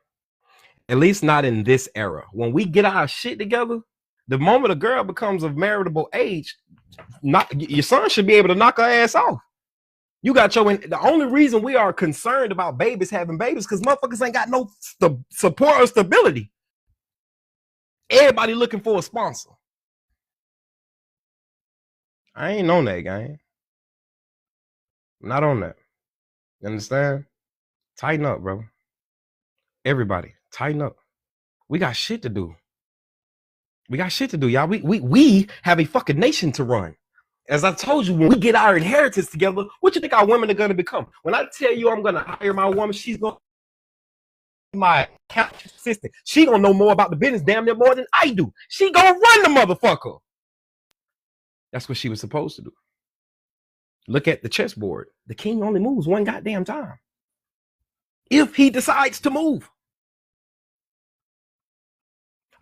At least not in this era. When we get our shit together, the moment a girl becomes of marriageable age, your son should be able to knock her ass off. You got the only reason we are concerned about babies having babies because motherfuckers ain't got no support or stability. Everybody looking for a sponsor. I ain't on that, gang. I'm not on that. You understand? Tighten up, bro. Everybody, tighten up. We got shit to do. We got shit to do, y'all. We have a fucking nation to run. As I told you, when we get our inheritance together, what you think our women are going to become? When I tell you I'm going to hire my woman, she's going to be my account assistant. She going to know more about the business damn near more than I do. She going to run the motherfucker. That's what she was supposed to do. Look at the chessboard. The king only moves one goddamn time. If he decides to move.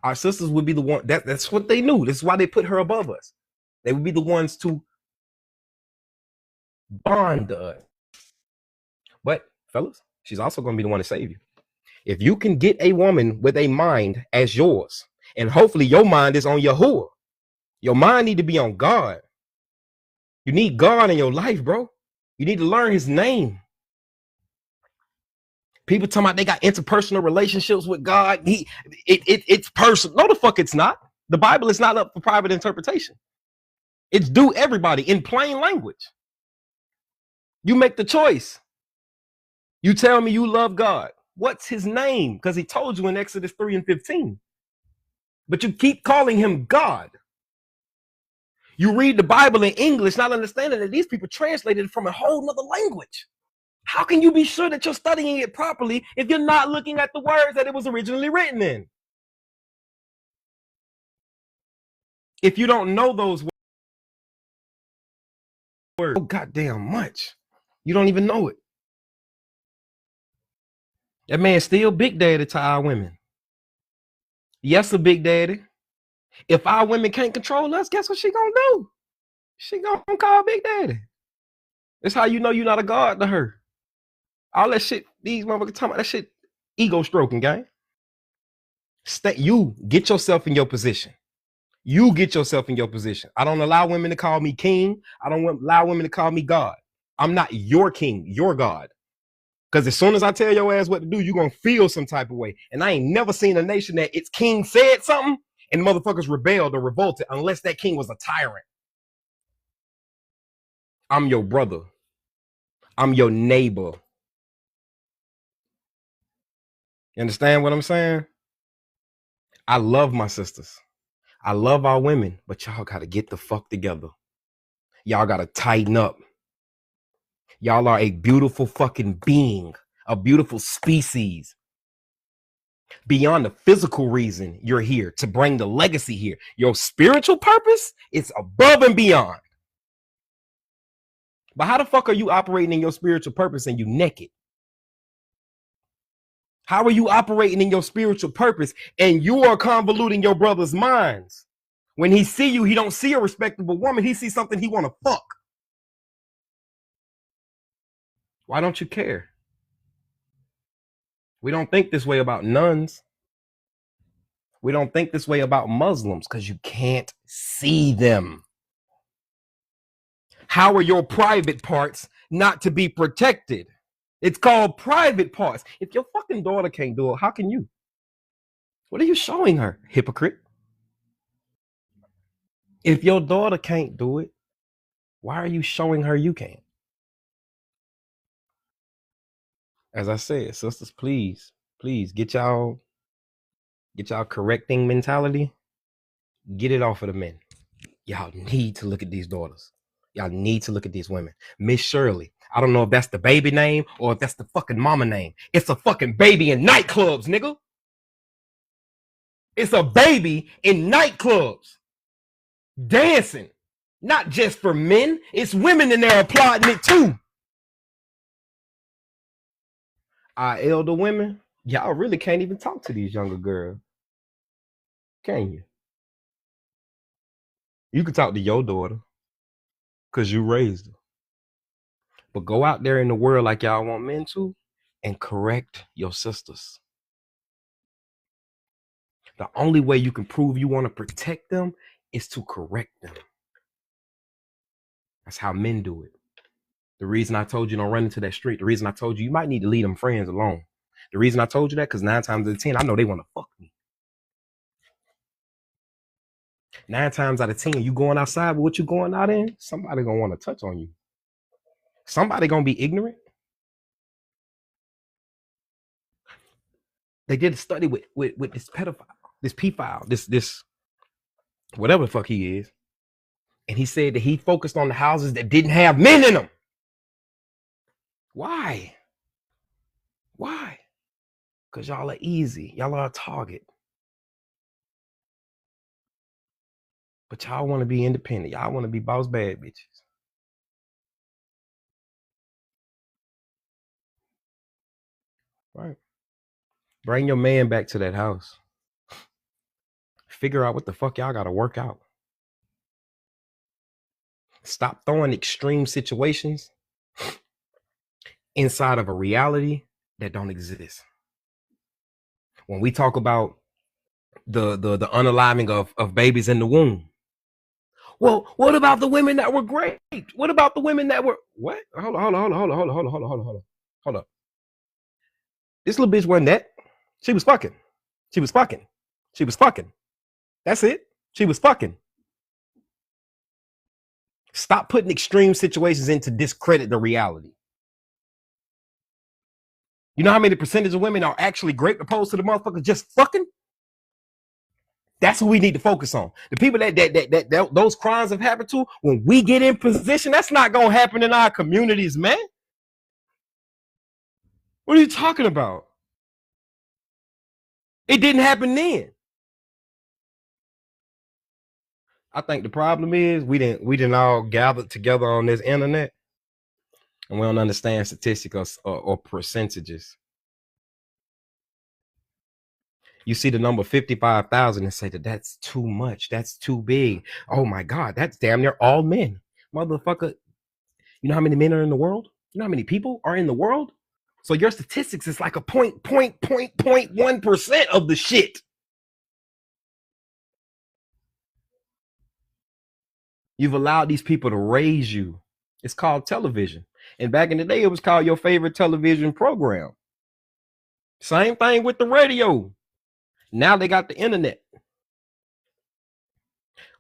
Our sisters would be the one, that's what they knew. That's why they put her above us. They would be the ones to bond us. But fellas, she's also going to be the one to save you. If you can get a woman with a mind as yours, and hopefully your mind is on Yahuwah. Your mind need to be on God. You need God in your life, bro. You need to learn his name. People talking about they got interpersonal relationships with God. It's personal. No, the fuck it's not. The Bible is not up for private interpretation. It's due everybody in plain language. You make the choice. You tell me you love God. What's his name? Because he told you in Exodus 3:15. But you keep calling him God. You read the Bible in English, not understanding that these people translated it from a whole nother language. How can you be sure that you're studying it properly if you're not looking at the words that it was originally written in? If you don't know those words, oh goddamn much, you don't even know it. That man's still big daddy to our women. Yes, a big daddy. If our women can't control us, guess what she gonna do? She gonna call big daddy. That's how you know you're not a god to her. All that shit, these motherfuckers talking about that shit, ego stroking, gang. You get yourself in your position. You get yourself in your position. I don't allow women to call me king. I don't allow women to call me God. I'm not your king, your God. Because as soon as I tell your ass what to do, you're going to feel some type of way. And I ain't never seen a nation that its king said something and motherfuckers rebelled or revolted unless that king was a tyrant. I'm your brother. I'm your neighbor. You understand what I'm saying? I love my sisters. I love our women, but y'all got to get the fuck together. Y'all got to tighten up. Y'all are a beautiful fucking being, a beautiful species. Beyond the physical reason you're here, to bring the legacy here. Your spiritual purpose is above and beyond. But how the fuck are you operating in your spiritual purpose and you naked? How are you operating in your spiritual purpose and you are convoluting your brother's minds? When he see you, he don't see a respectable woman. He sees something he want to fuck. Why don't you care? We don't think this way about nuns. We don't think this way about Muslims because you can't see them. How are your private parts not to be protected? It's called private parts. If your fucking daughter can't do it, how can you? What are you showing her, hypocrite? If your daughter can't do it, why are you showing her you can't? As I said, sisters, please get y'all correcting mentality. Get it off of the men. Y'all need to look at these daughters. Y'all need to look at these women. Miss Shirley. I don't know if that's the baby name or if that's the fucking mama name. It's a fucking baby in nightclubs, nigga. It's a baby in nightclubs. Dancing. Not just for men. It's women in there applauding it too. Our elder women, y'all really can't even talk to these younger girls. Can you? You can talk to your daughter because you raised her. But go out there in the world like y'all want men to and correct your sisters. The only way you can prove you want to protect them is to correct them. That's how men do it. The reason I told you don't run into that street, the reason I told you might need to leave them friends alone. The reason I told you that, because 9 times out of 10, I know they want to fuck me. 9 times out of 10, you going outside with what you going out in, somebody gonna want to touch on you. Somebody gonna be ignorant. They did a study with this pedophile, this pedophile, this whatever the fuck he is. And he said that he focused on the houses that didn't have men in them. Why? Why? Because y'all are easy. Y'all are a target. But y'all want to be independent. Y'all want to be boss bad bitches. Right. Bring your man back to that house. Figure out what the fuck y'all got to work out. Stop throwing extreme situations inside of a reality that don't exist. When we talk about the unaliving of babies in the womb. Well, what about the women that were great? What about the women that were what? Hold up. This little bitch wasn't that. She was fucking. That's it. She was fucking. Stop putting extreme situations in to discredit the reality. You know how many percentage of women are actually great opposed to the motherfuckers just fucking? That's what we need to focus on. The people that those crimes have happened to, when we get in position, that's not gonna happen in our communities, man. What are you talking about? It didn't happen then. I think the problem is we didn't all gather together on this internet, and we don't understand statistics or percentages. You see the number 55,000 and say that's too much. That's too big. Oh my God, that's damn near all men. Motherfucker, you know how many men are in the world? You know how many people are in the world? So your statistics is like a 0.1% of the shit. You've allowed these people to raise you. It's called television. And back in the day, it was called your favorite television program. Same thing with the radio. Now they got the internet.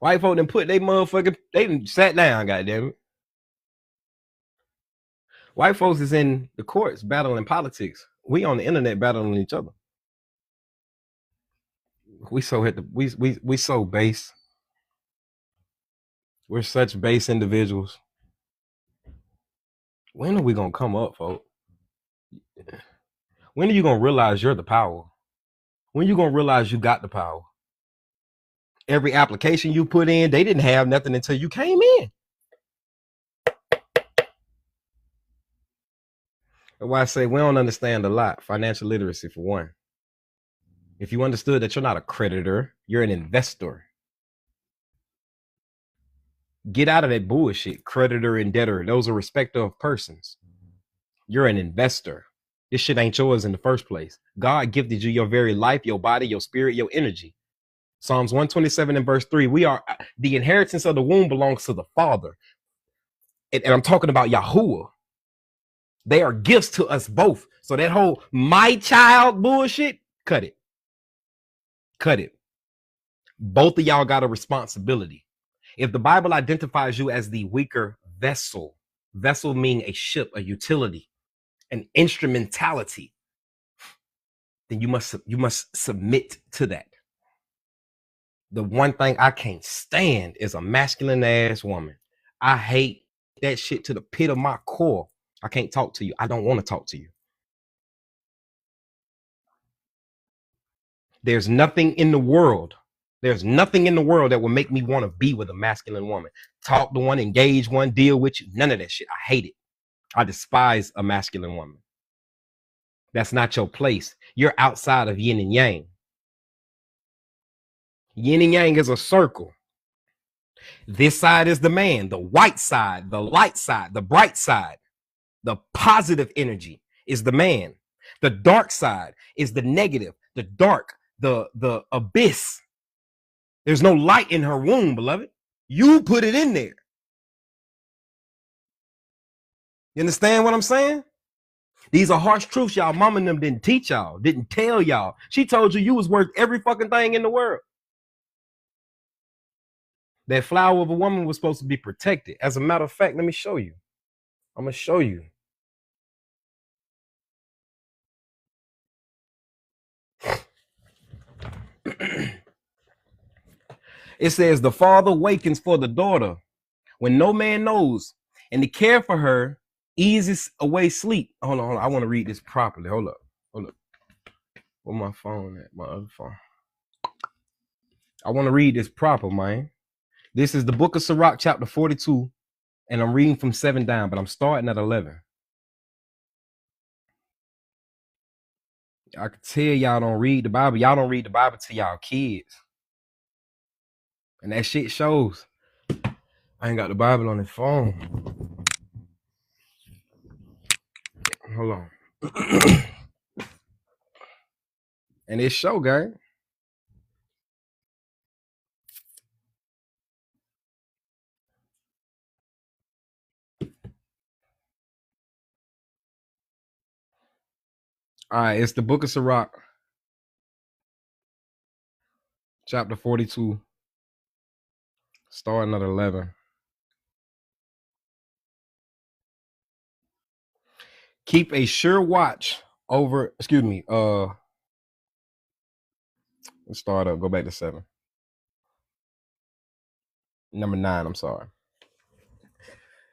White folk done put they motherfucking, they done sat down, goddamn it. White folks is in the courts battling politics. We on the internet battling each other. We so we so base. We're such base individuals. When are we gonna come up, folks? When are you gonna realize you're the power? When you gonna realize you got the power? Every application you put in, they didn't have nothing until you came in. That's why I say we don't understand a lot. Financial literacy, for one. If you understood that you're not a creditor, you're an investor. Get out of that bullshit. Creditor and debtor, those are respective of persons. You're an investor. This shit ain't yours in the first place. God gifted you your very life, your body, your spirit, your energy. Psalms 127 and verse 3, we are the inheritance of the womb belongs to the Father. And I'm talking about Yahuwah. They are gifts to us both. So that whole my child bullshit, cut it. Cut it. Both of y'all got a responsibility. If the Bible identifies you as the weaker vessel, vessel meaning a ship, a utility, an instrumentality, then you must submit to that. The one thing I can't stand is a masculine ass woman. I hate that shit to the pit of my core. I can't talk to you. I don't want to talk to you. There's nothing in the world that will make me want to be with a masculine woman. Talk to one, engage one, deal with you. None of that shit. I hate it. I despise a masculine woman. That's not your place. You're outside of yin and yang. Yin and yang is a circle. This side is the man, the white side, the light side, the bright side. The positive energy is the man. The dark side is the negative, the dark, the abyss. There's no light in her womb, beloved. You put it in there. You understand what I'm saying? These are harsh truths y'all mama and them didn't teach y'all, didn't tell y'all. She told you was worth every fucking thing in the world. That flower of a woman was supposed to be protected. As a matter of fact, let me show you. I'm going to show you. It says the father wakens for the daughter when no man knows, and the care for her eases away sleep. Hold on. I want to read this properly. Hold up. Where my phone at? My other phone. I want to read this proper, man. This is the book of Sirach, chapter 42, and I'm reading from 7 down, but I'm starting at 11. I can tell y'all don't read the Bible. Y'all don't read the Bible to y'all kids. And that shit shows. I ain't got the Bible on the phone. Hold on. And it show, guy. All right, it's the book of Sirach, chapter 42, starting at 11. Keep a sure watch over, let's start up, go back to 7. Number 9, I'm sorry.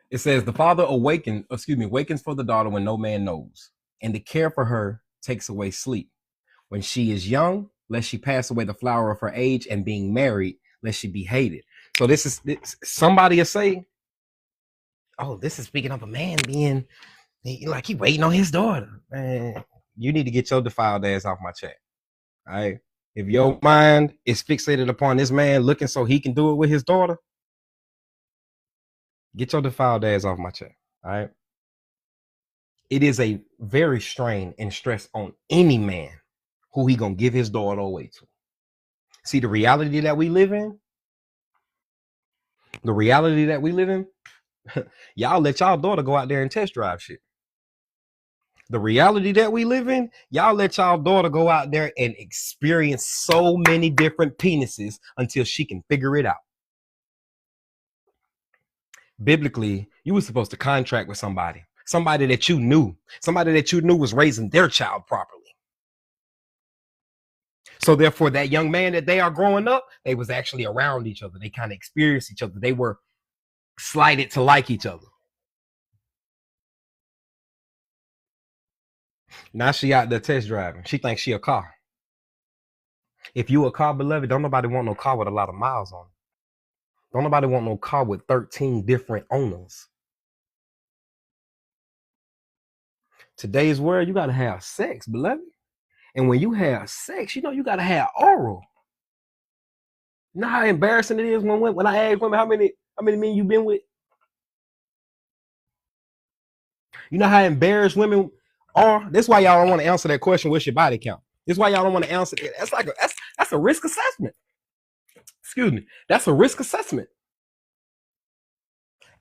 It says the father wakens for the daughter when no man knows, and to care for her takes away sleep. When she is young, lest she pass away the flower of her age, and being married, lest she be hated. So this somebody will say, oh, this is speaking of a man being like he waiting on his daughter. Man, you need to get your defiled ass off my chat. All right. If your mind is fixated upon this man looking so he can do it with his daughter, get your defiled ass off my chat. All right. It is a very strain and stress on any man who he gonna give his daughter away to. See, the reality that we live in, y'all let y'all daughter go out there and test drive shit. The reality that we live in, y'all let y'all daughter go out there and experience so many different penises until she can figure it out. Biblically, you were supposed to contract with somebody that you knew was raising their child properly. So therefore, that young man that they are growing up, they was actually around each other. They kind of experienced each other. They were slighted to like each other. Now she out there test driving. She thinks she a car. If you a car, beloved, don't nobody want no car with a lot of miles on it. Don't nobody want no car with 13 different owners. Today's world, you got to have sex, beloved. And when you have sex, you know you got to have oral. You know how embarrassing it is when I ask women how many men you been with? You know how embarrassed women are? That's why y'all don't want to answer that question, what's your body count? That's why y'all don't want to answer it. That's a risk assessment. Excuse me. That's a risk assessment.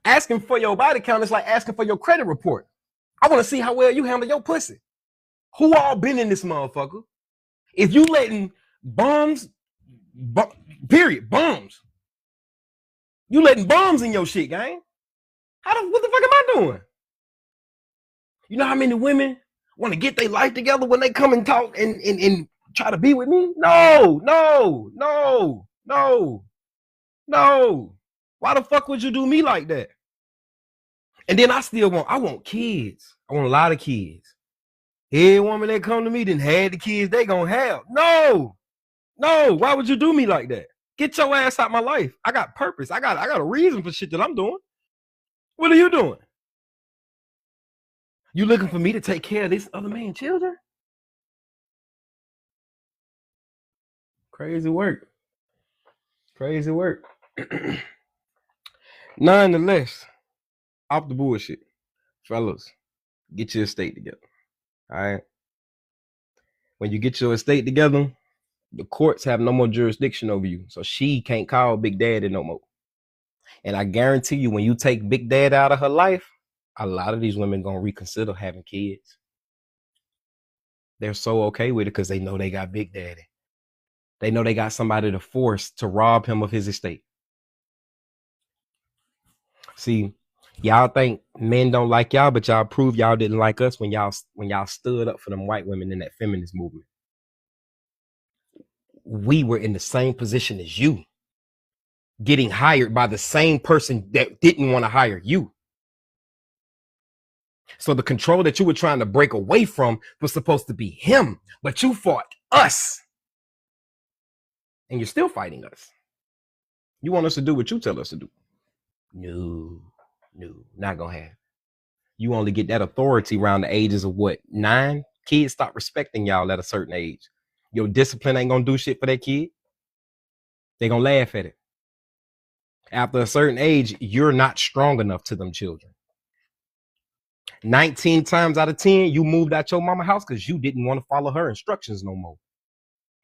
Asking for your body count is like asking for your credit report. I want to see how well you handle your pussy. Who all been in this motherfucker? If you letting bums, period, bums. You letting bums in your shit, gang. What the fuck am I doing? You know how many women want to get their life together when they come and talk and try to be with me? No. Why the fuck would you do me like that? And then I want kids. I want a lot of kids. Every woman that come to me didn't have the kids they gonna have. No. Why would you do me like that? Get your ass out my life. I got purpose. I got a reason for shit that I'm doing. What are you doing? You looking for me to take care of this other man's children? Crazy work. Nonetheless, off the bullshit, fellas, get your estate together. All right. When you get your estate together, the courts have no more jurisdiction over you. So she can't call Big Daddy no more. And I guarantee you, when you take Big Dad out of her life, a lot of these women gonna reconsider having kids. They're so okay with it because they know they got Big Daddy. They know they got somebody to force to rob him of his estate. See, y'all think men don't like y'all, but y'all prove y'all didn't like us when y'all stood up for them white women in that feminist movement. We were in the same position as you, getting hired by the same person that didn't want to hire you. So the control that you were trying to break away from was supposed to be him, but you fought us. And you're still fighting us. You want us to do what you tell us to do. No, not gonna happen. You only get that authority around the ages of what, 9? Kids stop respecting y'all at a certain age. Your discipline ain't gonna do shit for that kid. They gonna laugh at it. After a certain age, you're not strong enough to them children. 19 times out of 10, you moved out your mama house because you didn't want to follow her instructions no more.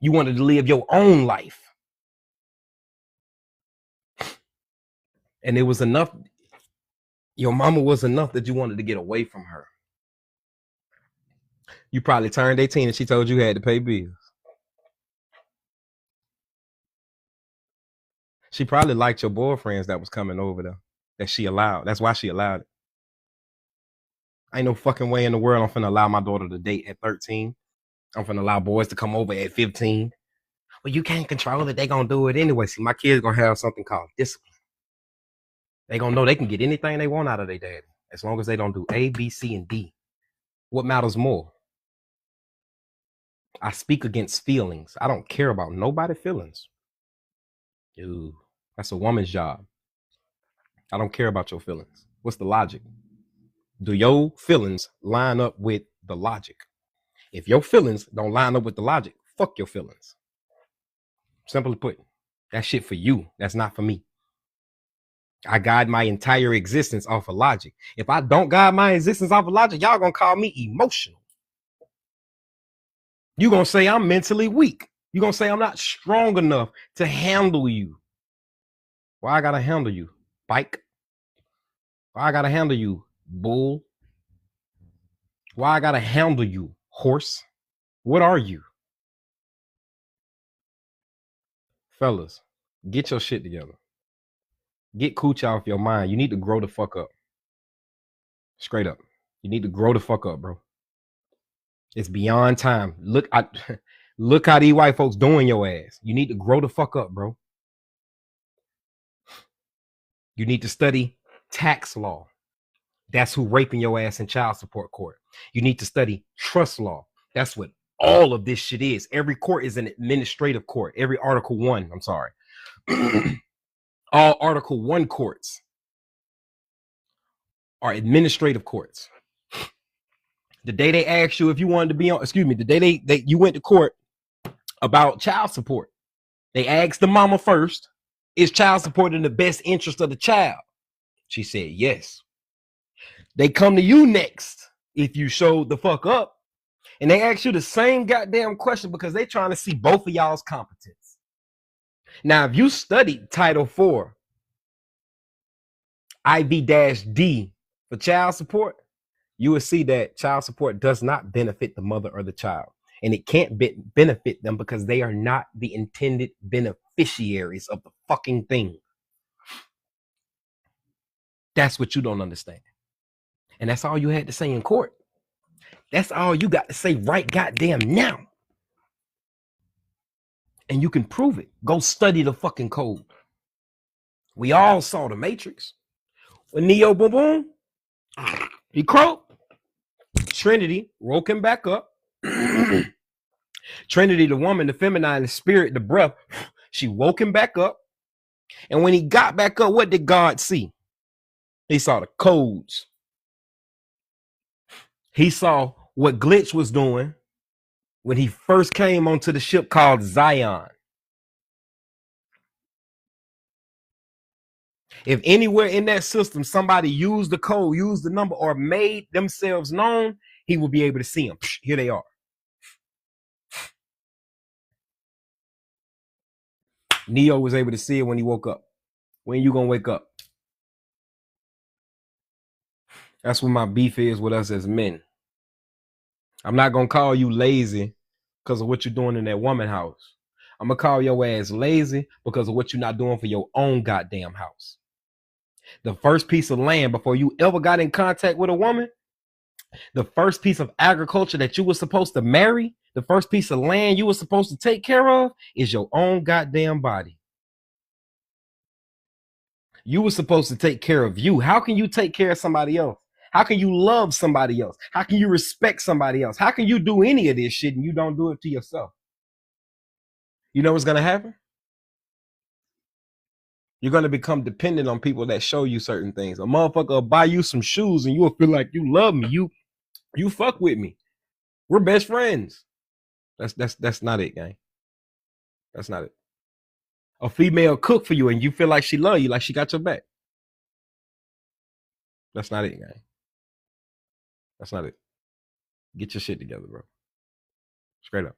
You wanted to live your own life. And it was enough. Your mama was enough that you wanted to get away from her. You probably turned 18 and she told you had to pay bills. She probably liked your boyfriends that was coming over there that she allowed. That's why she allowed it. Ain't no fucking way in the world I'm finna allow my daughter to date at 13. I'm finna allow boys to come over at 15. Well, you can't control it. They gonna do it anyway. See, my kids gonna have something called discipline. They gonna know they can get anything they want out of their daddy as long as they don't do A, B, C, and D. What matters more? I speak against feelings. I don't care about nobody's feelings. Ew, that's a woman's job. I don't care about your feelings. What's the logic? Do your feelings line up with the logic? If your feelings don't line up with the logic, fuck your feelings. Simply put, that shit for you. That's not for me. I guide my entire existence off of logic. If I don't guide my existence off of logic, y'all gonna call me emotional. You gonna say I'm mentally weak. You gonna say I'm not strong enough to handle you. Why I gotta handle you, bike? Why I gotta handle you, bull? Why I gotta handle you, horse? What are you? Fellas, get your shit together. Get cooch off your mind. You need to grow the fuck up. Straight up. You need to grow the fuck up, bro. It's beyond time. Look how these white folks doing your ass. You need to grow the fuck up, bro. You need to study tax law. That's who raping your ass in child support court. You need to study trust law. That's what all of this shit is. Every court is an administrative court. Every Article 1, I'm sorry. All Article 1 courts are administrative courts. The day they asked you if you wanted to be on, the day you went to court about child support, they asked the mama first, is child support in the best interest of the child? She said yes. They come to you next if you showed the fuck up, and they ask you the same goddamn question because they trying to see both of y'all's competence. Now, if you studied Title IV, IV-D for child support, you will see that child support does not benefit the mother or the child. And it can't benefit them because they are not the intended beneficiaries of the fucking thing. That's what you don't understand. And that's all you had to say in court. That's all you got to say right goddamn now. And you can prove it. Go study the fucking code. We all saw the Matrix. When Neo boom boom, he croaked. Trinity woke him back up. Trinity, the woman, the feminine, the spirit, the breath, she woke him back up. And when he got back up, what did God see? He saw the codes. He saw what Glitch was doing when he first came onto the ship called Zion. If anywhere in that system somebody used the code, used the number, or made themselves known, he will be able to see them. Here they are. Neo was able to see it when he woke up. When you gonna wake up? That's what my beef is with us as men. I'm not gonna call you lazy because of what you're doing in that woman house. I'm gonna call your ass lazy because of what you're not doing for your own goddamn house. The first piece of land before you ever got in contact with a woman, the first piece of agriculture that you were supposed to marry, the first piece of land you were supposed to take care of is your own goddamn body. You were supposed to take care of you. How can you take care of somebody else? How can you love somebody else? How can you respect somebody else? How can you do any of this shit and you don't do it to yourself? You know what's going to happen? You're going to become dependent on people that show you certain things. A motherfucker will buy you some shoes and you'll feel like you love me. You fuck with me. We're best friends. That's not it, gang. That's not it. A female cook for you and you feel like she love you, like she got your back. That's not it, gang. That's not it. Get your shit together, bro. Straight up.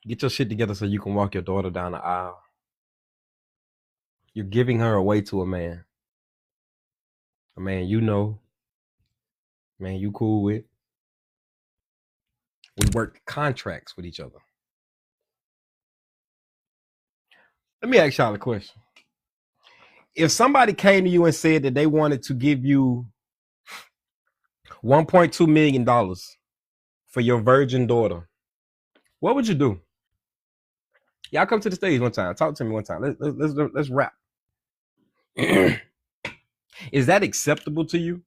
Get your shit together so you can walk your daughter down the aisle. You're giving her away to a man. A man you know. Man you cool with. We work contracts with each other. Let me ask y'all a question. If somebody came to you and said that they wanted to give you $1.2 million for your virgin daughter, what would you do? Y'all come to the stage one time. Talk to me one time. Let's rap. Is that acceptable to you?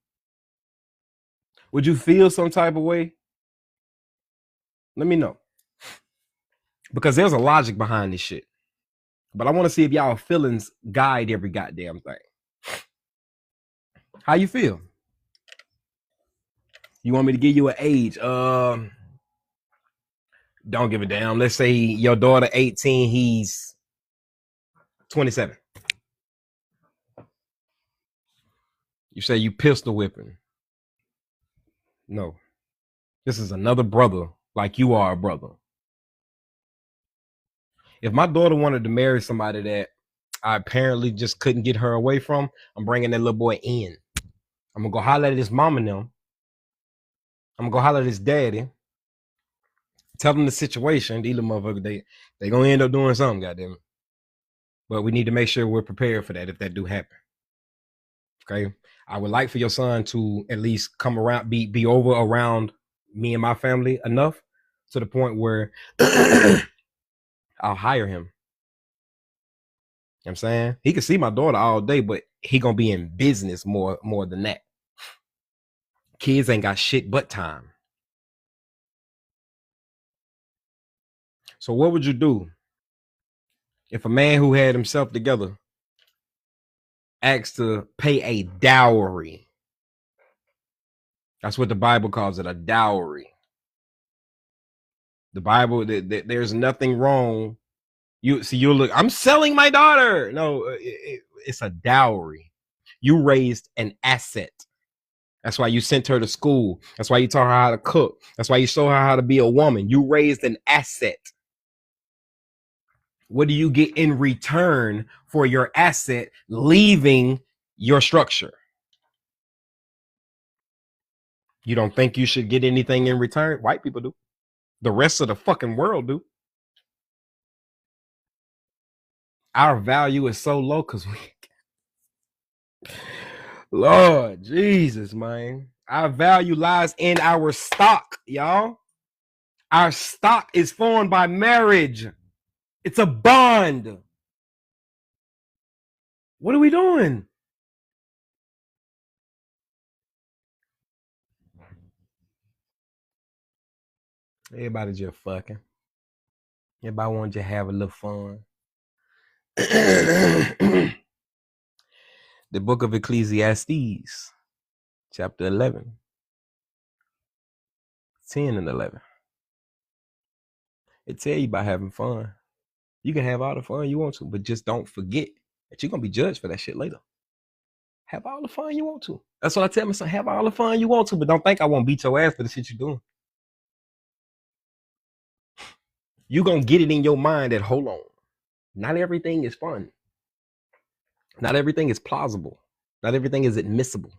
Would you feel some type of way? Let me know. Because there's a logic behind this shit. But I want to see if y'all feelings guide every goddamn thing. How you feel? You want me to give you an age? Don't give a damn. Let's say your daughter 18, he's 27. You say you pistol whipping. No. This is another brother like you are a brother. If my daughter wanted to marry somebody that I apparently just couldn't get her away from, I'm bringing that little boy in. I'm going to go holler at his mom and them. I'm going to go holler at his daddy. Tell them the situation. These little motherfuckers, they going to end up doing something, goddamn. But we need to make sure we're prepared for that if that do happen. Okay? I would like for your son to at least come around, be over around me and my family enough to the point where I'll hire him. You know what I'm saying? He can see my daughter all day, but he gonna be in business more than that. Kids ain't got shit but time. So what would you do if a man who had himself together asked to pay a dowry? That's what the Bible calls it, a dowry. The Bible, there's nothing wrong. You look, I'm selling my daughter. No, it's a dowry. You raised an asset. That's why you sent her to school. That's why you taught her how to cook. That's why you showed her how to be a woman. You raised an asset. What do you get in return for your asset leaving your structure? You don't think you should get anything in return? White people do. The rest of the fucking world do. Our value is so low because Lord Jesus, man. Our value lies in our stock, y'all. Our stock is formed by marriage. It's a bond. What are we doing? Everybody just fucking. Everybody wants to have a little fun. The book of Ecclesiastes, chapter 11, 10 and 11. It tell you about having fun. You can have all the fun you want to, but just don't forget that you're going to be judged for that shit later. Have all the fun you want to. That's what I tell my son. Have all the fun you want to, but don't think I won't beat your ass for the shit you're doing. You're going to get it in your mind that, hold on, not everything is fun. Not everything is plausible. Not everything is admissible.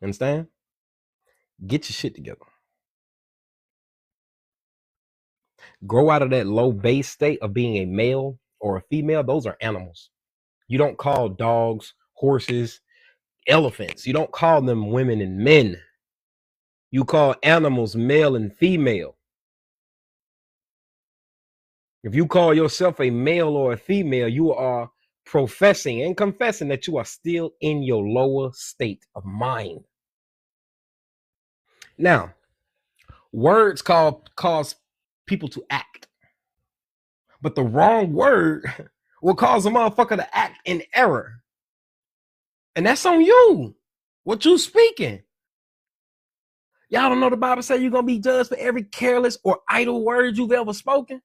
Understand? Get your shit together. Grow out of that low base state of being a male or a female. Those are animals. You don't call dogs, horses, elephants. You don't call them women and men. You call animals male and female. If you call yourself a male or a female, you are professing and confessing that you are still in your lower state of mind. Now, words cause people to act, but the wrong word will cause a motherfucker to act in error. And that's on you. What you speaking? Y'all don't know the Bible say you're going to be judged for every careless or idle word you've ever spoken?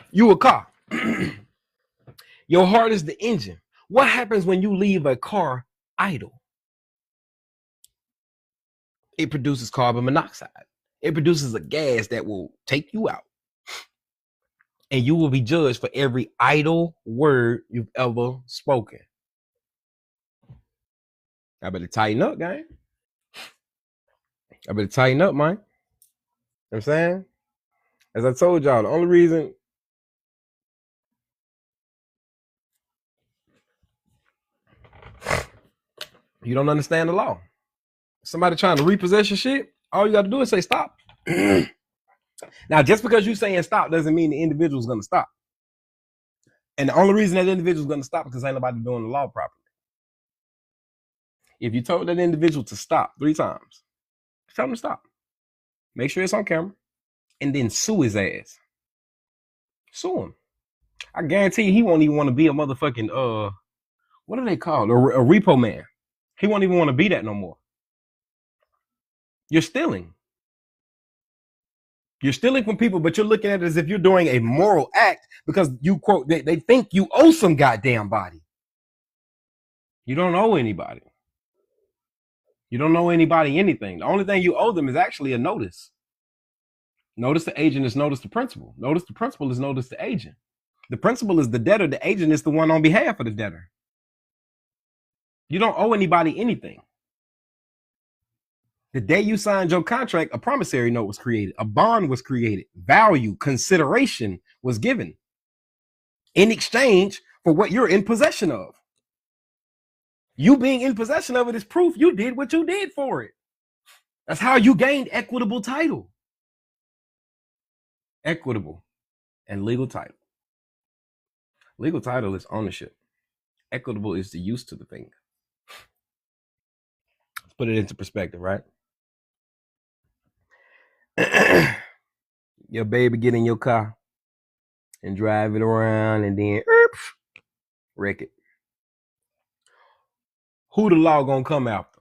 You a car. Your heart is the engine. What happens when you leave a car idle? It produces carbon monoxide. It produces a gas that will take you out. And you will be judged for every idle word you've ever spoken. I better tighten up, gang. I better tighten up, man. You know what I'm saying? As I told y'all, the only reason you don't understand the law. Somebody trying to repossess your shit, all you got to do is say stop. Now, just because you saying stop doesn't mean the individual's going to stop. And the only reason that individual's going to stop is because ain't nobody doing the law properly. If you told that individual to stop 3 times, tell him to stop. Make sure it's on camera, and then sue his ass. Sue him. I guarantee you, he won't even want to be a motherfucking what are they called? A repo man. He won't even want to be that no more. You're stealing. You're stealing from people, but you're looking at it as if you're doing a moral act because you quote they think you owe some goddamn body. You don't owe anybody. You don't owe anybody anything. The only thing you owe them is actually a notice. Notice the agent is notice the principal. Notice the principal is notice the agent. The principal is the debtor. The agent is the one on behalf of the debtor. You don't owe anybody anything. The day you signed your contract, a promissory note was created. A bond was created. Value, consideration was given in exchange for what you're in possession of. You being in possession of it is proof you did what you did for it. That's how you gained equitable title. Equitable and legal title. Legal title is ownership. Equitable is the use to the thing. Let's put it into perspective, right? Your baby get in your car and drive it around and then wreck it. Who the law gonna come after?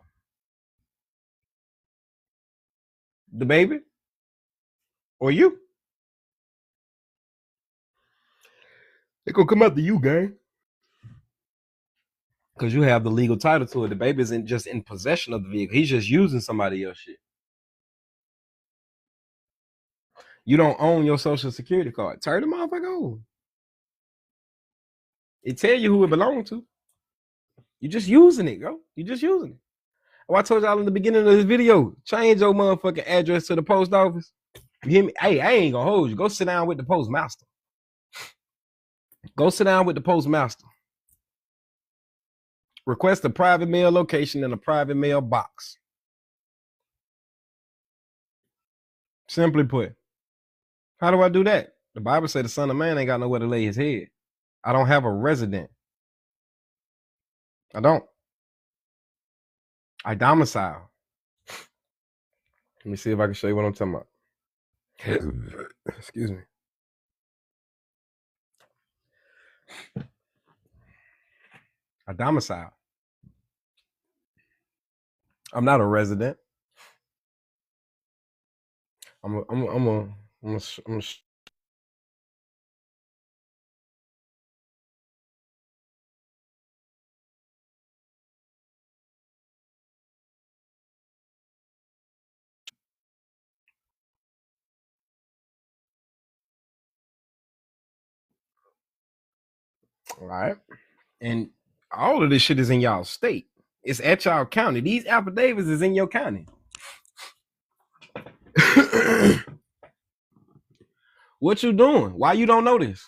The baby or you? They gonna come after you, gang. Because you have the legal title to it. The baby isn't just in possession of the vehicle. He's just using somebody else's shit. You don't own your social security card. Turn the motherfucker on. It tell you who it belongs to. You're just using it, bro. You're just using it. Oh, I told y'all in the beginning of this video, change your motherfucking address to the post office. You hear me? Hey, I ain't gonna hold you. Go sit down with the postmaster. Go sit down with the postmaster. Request a private mail location and a private mail box. Simply put. How do I do that? The Bible says the Son of Man ain't got nowhere to lay his head. I don't have a resident. I don't. I domicile. Let me see if I can show you what I'm talking about. Excuse me. I domicile. I'm not a resident. I'm all right. And all of this shit is in y'all state. It's at y'all county. These affidavits is in your county. What you doing? Why you don't know this?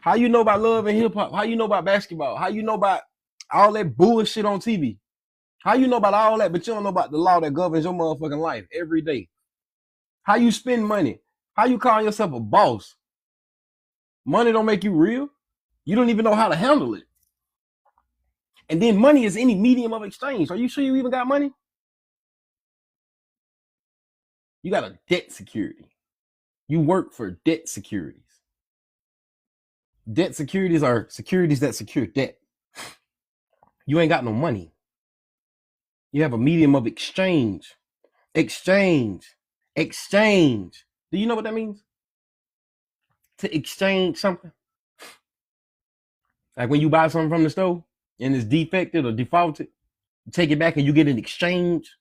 How you know about love and hip hop? How you know about basketball? How you know about all that bullshit on TV? How you know about all that, but you don't know about the law that governs your motherfucking life every day? How you spend money? How you call yourself a boss? Money don't make you real. You don't even know how to handle it. And then money is any medium of exchange. Are you sure you even got money? You got a debt security. You work for debt securities. Debt securities are securities that secure debt. You ain't got no money. You have a medium of exchange. Exchange. Exchange. Do you know what that means? To exchange something. Like when you buy something from the store and it's defected or defaulted, you take it back and you get an exchange.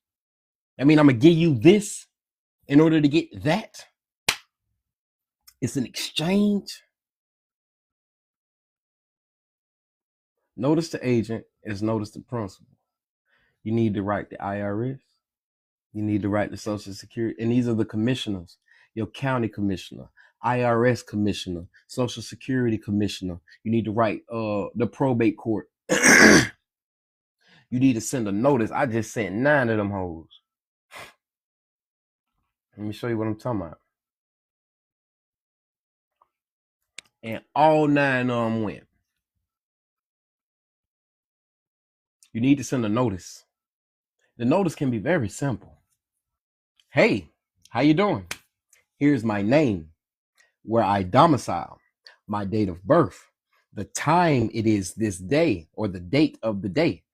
I mean, I'm going to give you this in order to get that. It's an exchange. Notice the agent is notice the principal. You need to write the IRS. You need to write the Social Security. And these are the commissioners. Your county commissioner, IRS commissioner, Social Security commissioner. You need to write the probate court. You need to send a notice. I just sent 9 of them hoes. Let me show you what I'm talking about. And all 9 of them went. You need to send a notice. The notice can be very simple. Hey, how you doing? Here's my name, where I domicile, my date of birth, the time it is this day, or the date of the day.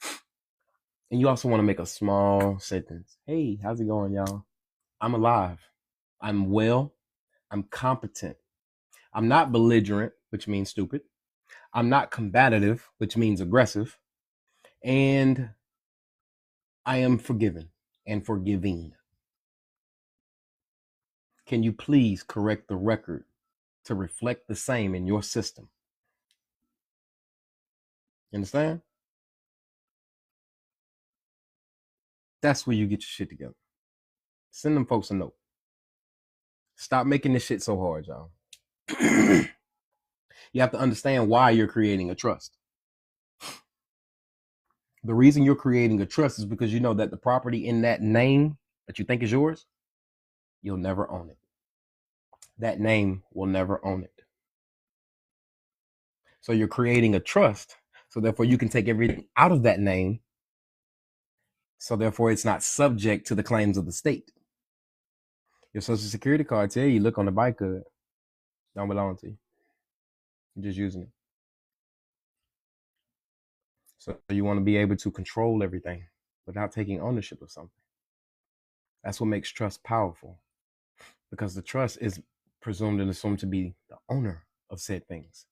And you also want to make a small sentence. Hey, how's it going, y'all? I'm alive. I'm well. I'm competent. I'm not belligerent, which means stupid. I'm not combative, which means aggressive. And I am forgiven and forgiving. Can you please correct the record to reflect the same in your system? You understand? That's where you get your shit together. Send them folks a note. Stop making this shit so hard, y'all. You have to understand why you're creating a trust. The reason you're creating a trust is because you know that the property in that name that you think is yours, you'll never own it. That name will never own it. So you're creating a trust. So therefore you can take everything out of that name. So therefore it's not subject to the claims of the state. Your social security card tell you, look on the bike hood. Don't belong to you. You're just using it. So you want to be able to control everything without taking ownership of something. That's what makes trust powerful, because the trust is presumed and assumed to be the owner of said things.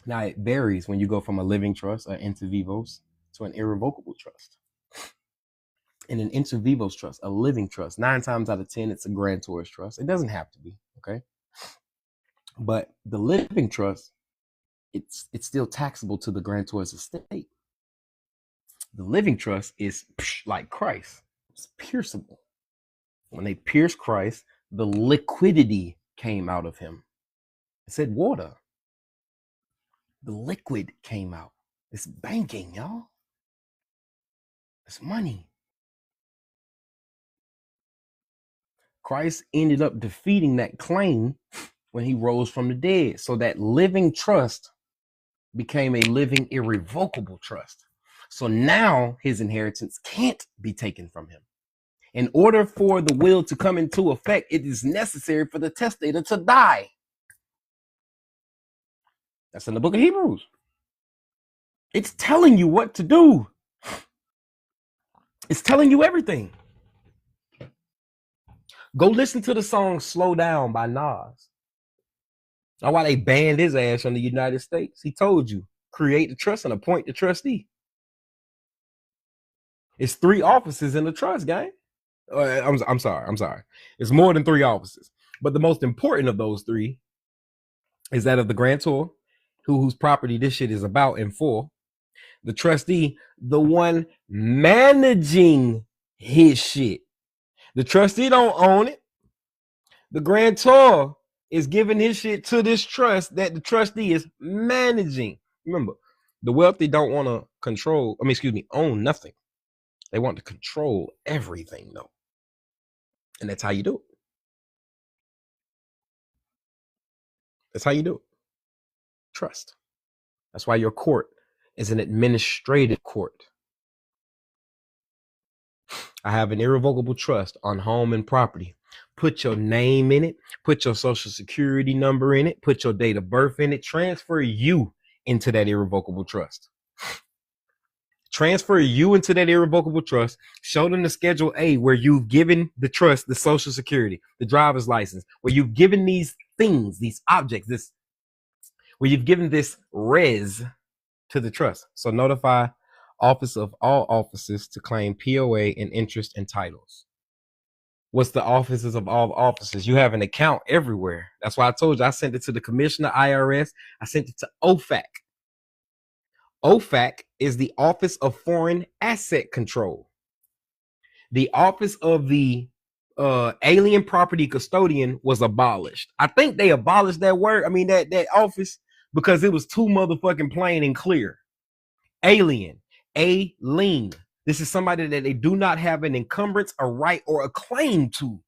Now it varies when you go from a living trust, or inter vivos, to an irrevocable trust. In an inter vivos trust, a living trust, 9 times out of 10, it's a grantor's trust. It doesn't have to be, okay? But the living trust, it's still taxable to the grantor's estate. The living trust is like Christ. It's pierceable. When they pierced Christ, the liquidity came out of him. It said water. The liquid came out. It's banking, y'all. It's money. Christ ended up defeating that claim when he rose from the dead. So that living trust became a living irrevocable trust. So now his inheritance can't be taken from him. In order for the will to come into effect, it is necessary for the testator to die. That's in the book of Hebrews. It's telling you what to do. It's telling you everything. Go listen to the song Slow Down by Nas. Now, why they banned his ass from the United States? He told you, create the trust and appoint the trustee. It's 3 offices in the trust, gang. I'm sorry. It's more than 3 offices. But the most important of those 3 is that of the grantor, whose property this shit is about and for. The trustee, the one managing his shit. The trustee don't own it. The grantor is giving his shit to this trust that the trustee is managing. Remember, the wealthy don't want to own nothing. They want to control everything, though. And that's how you do it. That's how you do it. Trust. That's why your court is an administrative court. I have an irrevocable trust on home and property. Put your name in it. Put your social security number in it. Put your date of birth in it. Transfer you into that irrevocable trust. Transfer you into that irrevocable trust. Show them the Schedule A where you've given the trust the social security, the driver's license, where you've given these things, these objects, where you've given this res to the trust. So notify office of all offices to claim POA and interest and titles. What's the offices of all offices? You have an account everywhere. That's why I told you I sent it to the commissioner, IRS. I sent it to OFAC. OFAC is the Office of Foreign Asset Control. The office of the alien property custodian was abolished. I think they abolished that word. I mean, that office, because it was too motherfucking plain and clear. Alien, alien. This is somebody that they do not have an encumbrance, a right, or a claim to.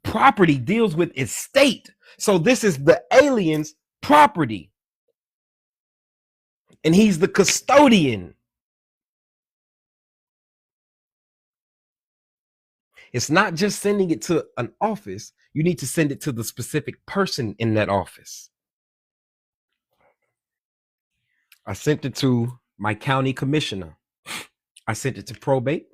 Property deals with estate. So this is the alien's property. And he's the custodian. It's not just sending it to an office. You need to send it to the specific person in that office. I sent it to my county commissioner. I sent it to probate.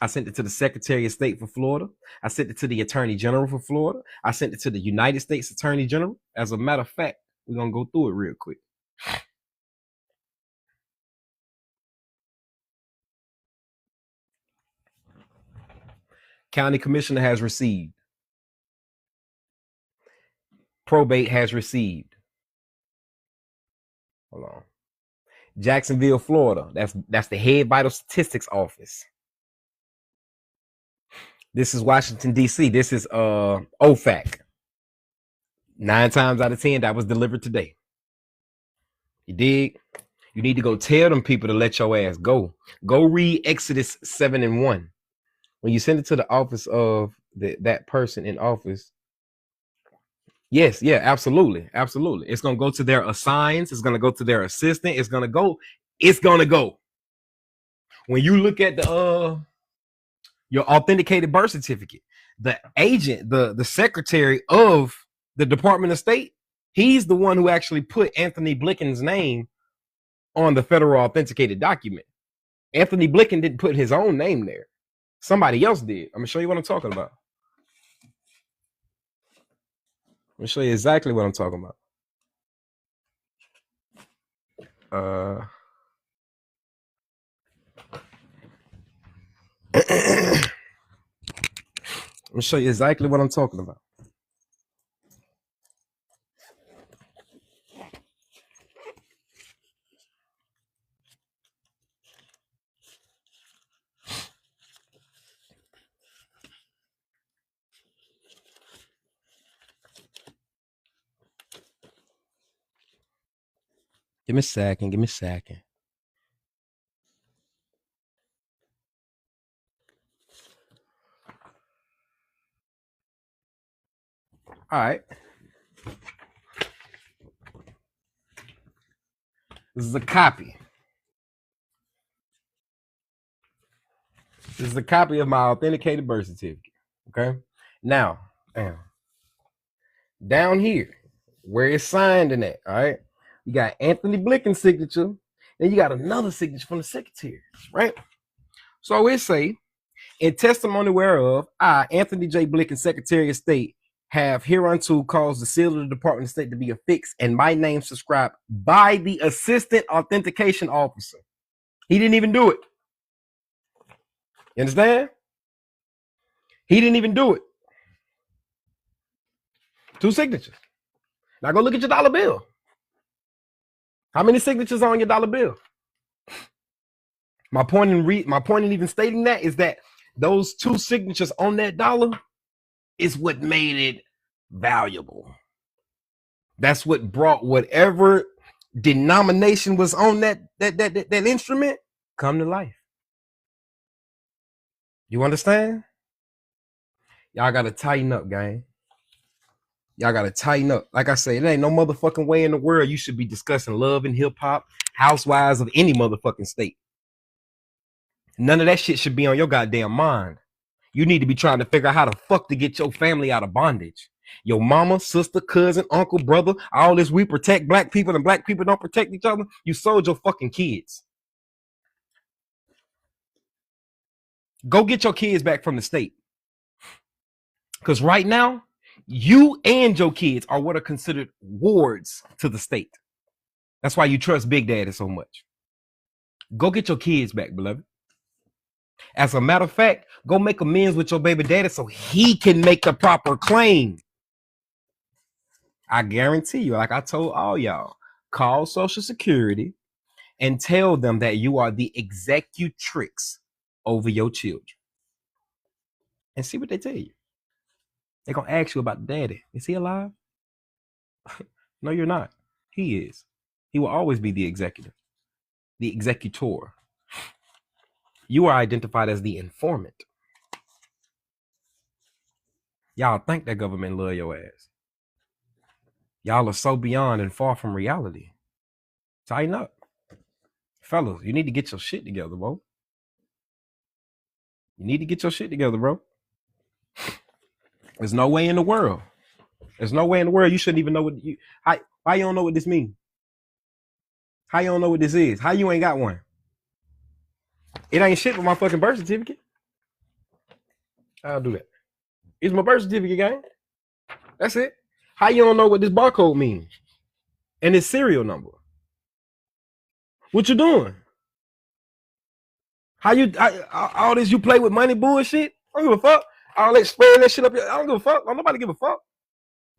I sent it to the Secretary of State for Florida. I sent it to the Attorney General for Florida. I sent it to the United States Attorney General. As a matter of fact, we're going to go through it real quick. County Commissioner has received. Probate has received. Hold on. Jacksonville, Florida. That's the head vital statistics office. This is Washington, D.C. This is OFAC. 9 times out of 10, that was delivered today. You dig? You need to go tell them people to let your ass go. Go read Exodus 7:1. When you send it to the office of that person in office, yes, yeah, absolutely. Absolutely. It's going to go to their assigns. It's going to go to their assistant. It's going to go. When you look at your authenticated birth certificate, the agent, the secretary of the Department of State, he's the one who actually put Anthony Blicken's name on the federal authenticated document. Anthony Blicken didn't put his own name there. Somebody else did. I'm going to show you what I'm talking about. I'm going to show you exactly what I'm talking about. I'm going to show you exactly what I'm talking about. Give me a second. All right. This is a copy. This is a copy of my authenticated birth certificate. Okay. Now, down here, where it's signed in that, all right, you got Anthony Blicken's signature, then you got another signature from the secretary, right? So it say, in testimony whereof, I, Anthony J. Blicken, Secretary of State, have hereunto caused the seal of the Department of State to be affixed and my name subscribed by the Assistant Authentication Officer. He didn't even do it. You understand? He didn't even do it. 2 signatures. Now go look at your dollar bill. How many signatures are on your dollar bill? My point in even stating that is that those 2 signatures on that dollar is what made it valuable. That's what brought whatever denomination was on that instrument come to life. You understand? Y'all gotta tighten up, gang. Y'all gotta tighten up. Like I say, it ain't no motherfucking way in the world you should be discussing love and hip hop, housewives of any motherfucking state. None of that shit should be on your goddamn mind. You need to be trying to figure out how the fuck to get your family out of bondage. Your mama, sister, cousin, uncle, brother, all this, we protect black people and black people don't protect each other. You sold your fucking kids. Go get your kids back from the state. Because right now, you and your kids are what are considered wards to the state. That's why you trust Big Daddy so much. Go get your kids back, beloved. As a matter of fact, go make amends with your baby daddy so he can make the proper claim. I guarantee you, like I told all y'all, call Social Security and tell them that you are the executrix over your children. And see what they tell you. They're going to ask you about daddy. Is he alive? No, you're not. He is. He will always be the executive, the executor. You are identified as the informant. Y'all think that government love your ass. Y'all are so beyond and far from reality. Tighten up. Fellas, you need to get your shit together, bro. You need to get your shit together, bro. There's no way in the world. There's no way in the world you shouldn't even know what you. Why you don't know what this means? How you don't know what this is? How you ain't got one? It ain't shit with my fucking birth certificate. I'll do that. It's my birth certificate, gang. That's it. How you don't know what this barcode means? And its serial number. What you doing? How you all this you play with money bullshit? I don't give a fuck. All that spreading that shit up here. I don't give a fuck. Don't nobody give a fuck.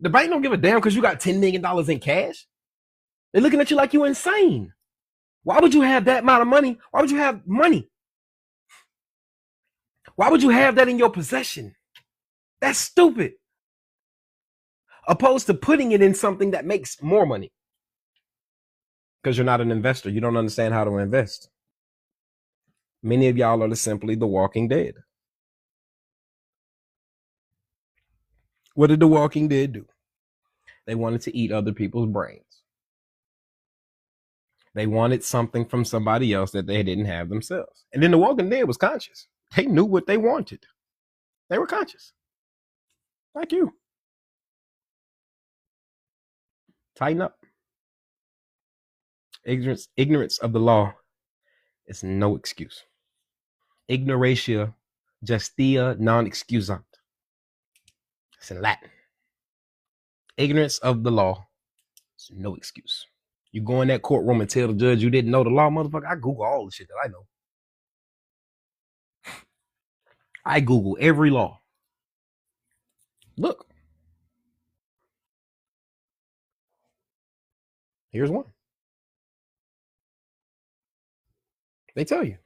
The bank don't give a damn because you got $10 million in cash. They're looking at you like you insane. Why would you have that amount of money? Why would you have money? Why would you have that in your possession? That's stupid. Opposed to putting it in something that makes more money. Because you're not an investor. You don't understand how to invest. Many of y'all are simply the walking dead. What did the walking dead do? They wanted to eat other people's brains. They wanted something from somebody else that they didn't have themselves. And then the walking dead was conscious. They knew what they wanted. They were conscious. Like you. Tighten up. Ignorance of the law is no excuse. Ignoratia justia non excusant. It's in Latin. Ignorance of the law is no excuse. You go in that courtroom and tell the judge you didn't know the law, motherfucker. I Google all the shit that I know. I Google every law. Look. Here's one. They tell you.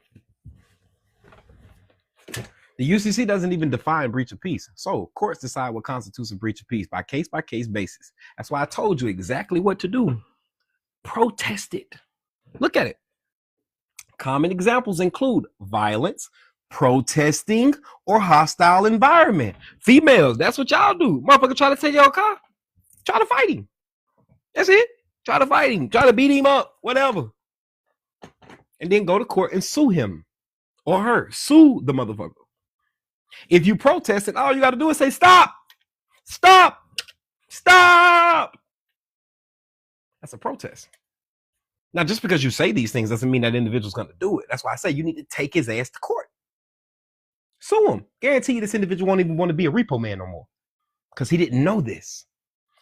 The UCC doesn't even define breach of peace. So courts decide what constitutes a breach of peace by case basis. That's why I told you exactly what to do. Protest it. Look at it. Common examples include violence, protesting, or hostile environment. Females, that's what y'all do. Motherfucker try to take your car. Try to fight him. That's it. Try to fight him. Try to beat him up. Whatever. And then go to court and sue him or her. Sue the motherfucker. If you protest it, all you got to do is say, stop, stop, stop. That's a protest. Now, just because you say these things doesn't mean that individual's going to do it. That's why I say you need to take his ass to court. Sue him. Guarantee you this individual won't even want to be a repo man no more because he didn't know this.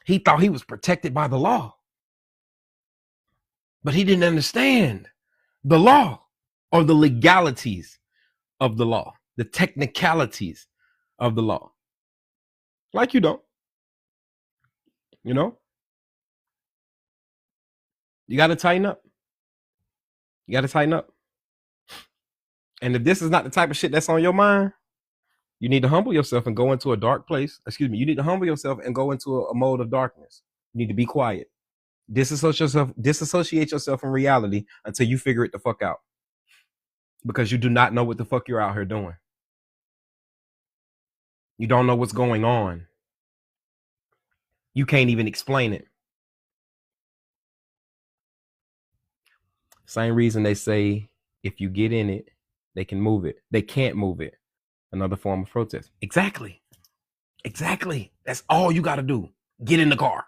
He thought he was protected by the law, but he didn't understand the law or the legalities of the law, the technicalities of the law. Like you don't. You know? You got to tighten up. You got to tighten up. And if this is not the type of shit that's on your mind, you need to humble yourself and go into a dark place. Excuse me. You need to humble yourself and go into a mode of darkness. You need to be quiet. Disassociate yourself from reality until you figure it the fuck out. Because you do not know what the fuck you're out here doing. You don't know what's going on. You can't even explain it. Same reason they say if you get in it, they can move it. They can't move it. Another form of protest. Exactly. Exactly. That's all you got to do. Get in the car.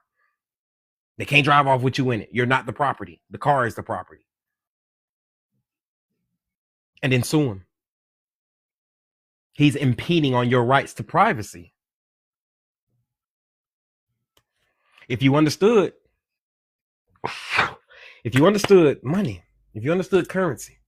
They can't drive off with you in it. You're not the property. The car is the property. And then sue him. He's impeding on your rights to privacy. If you understood money, if you understood currency,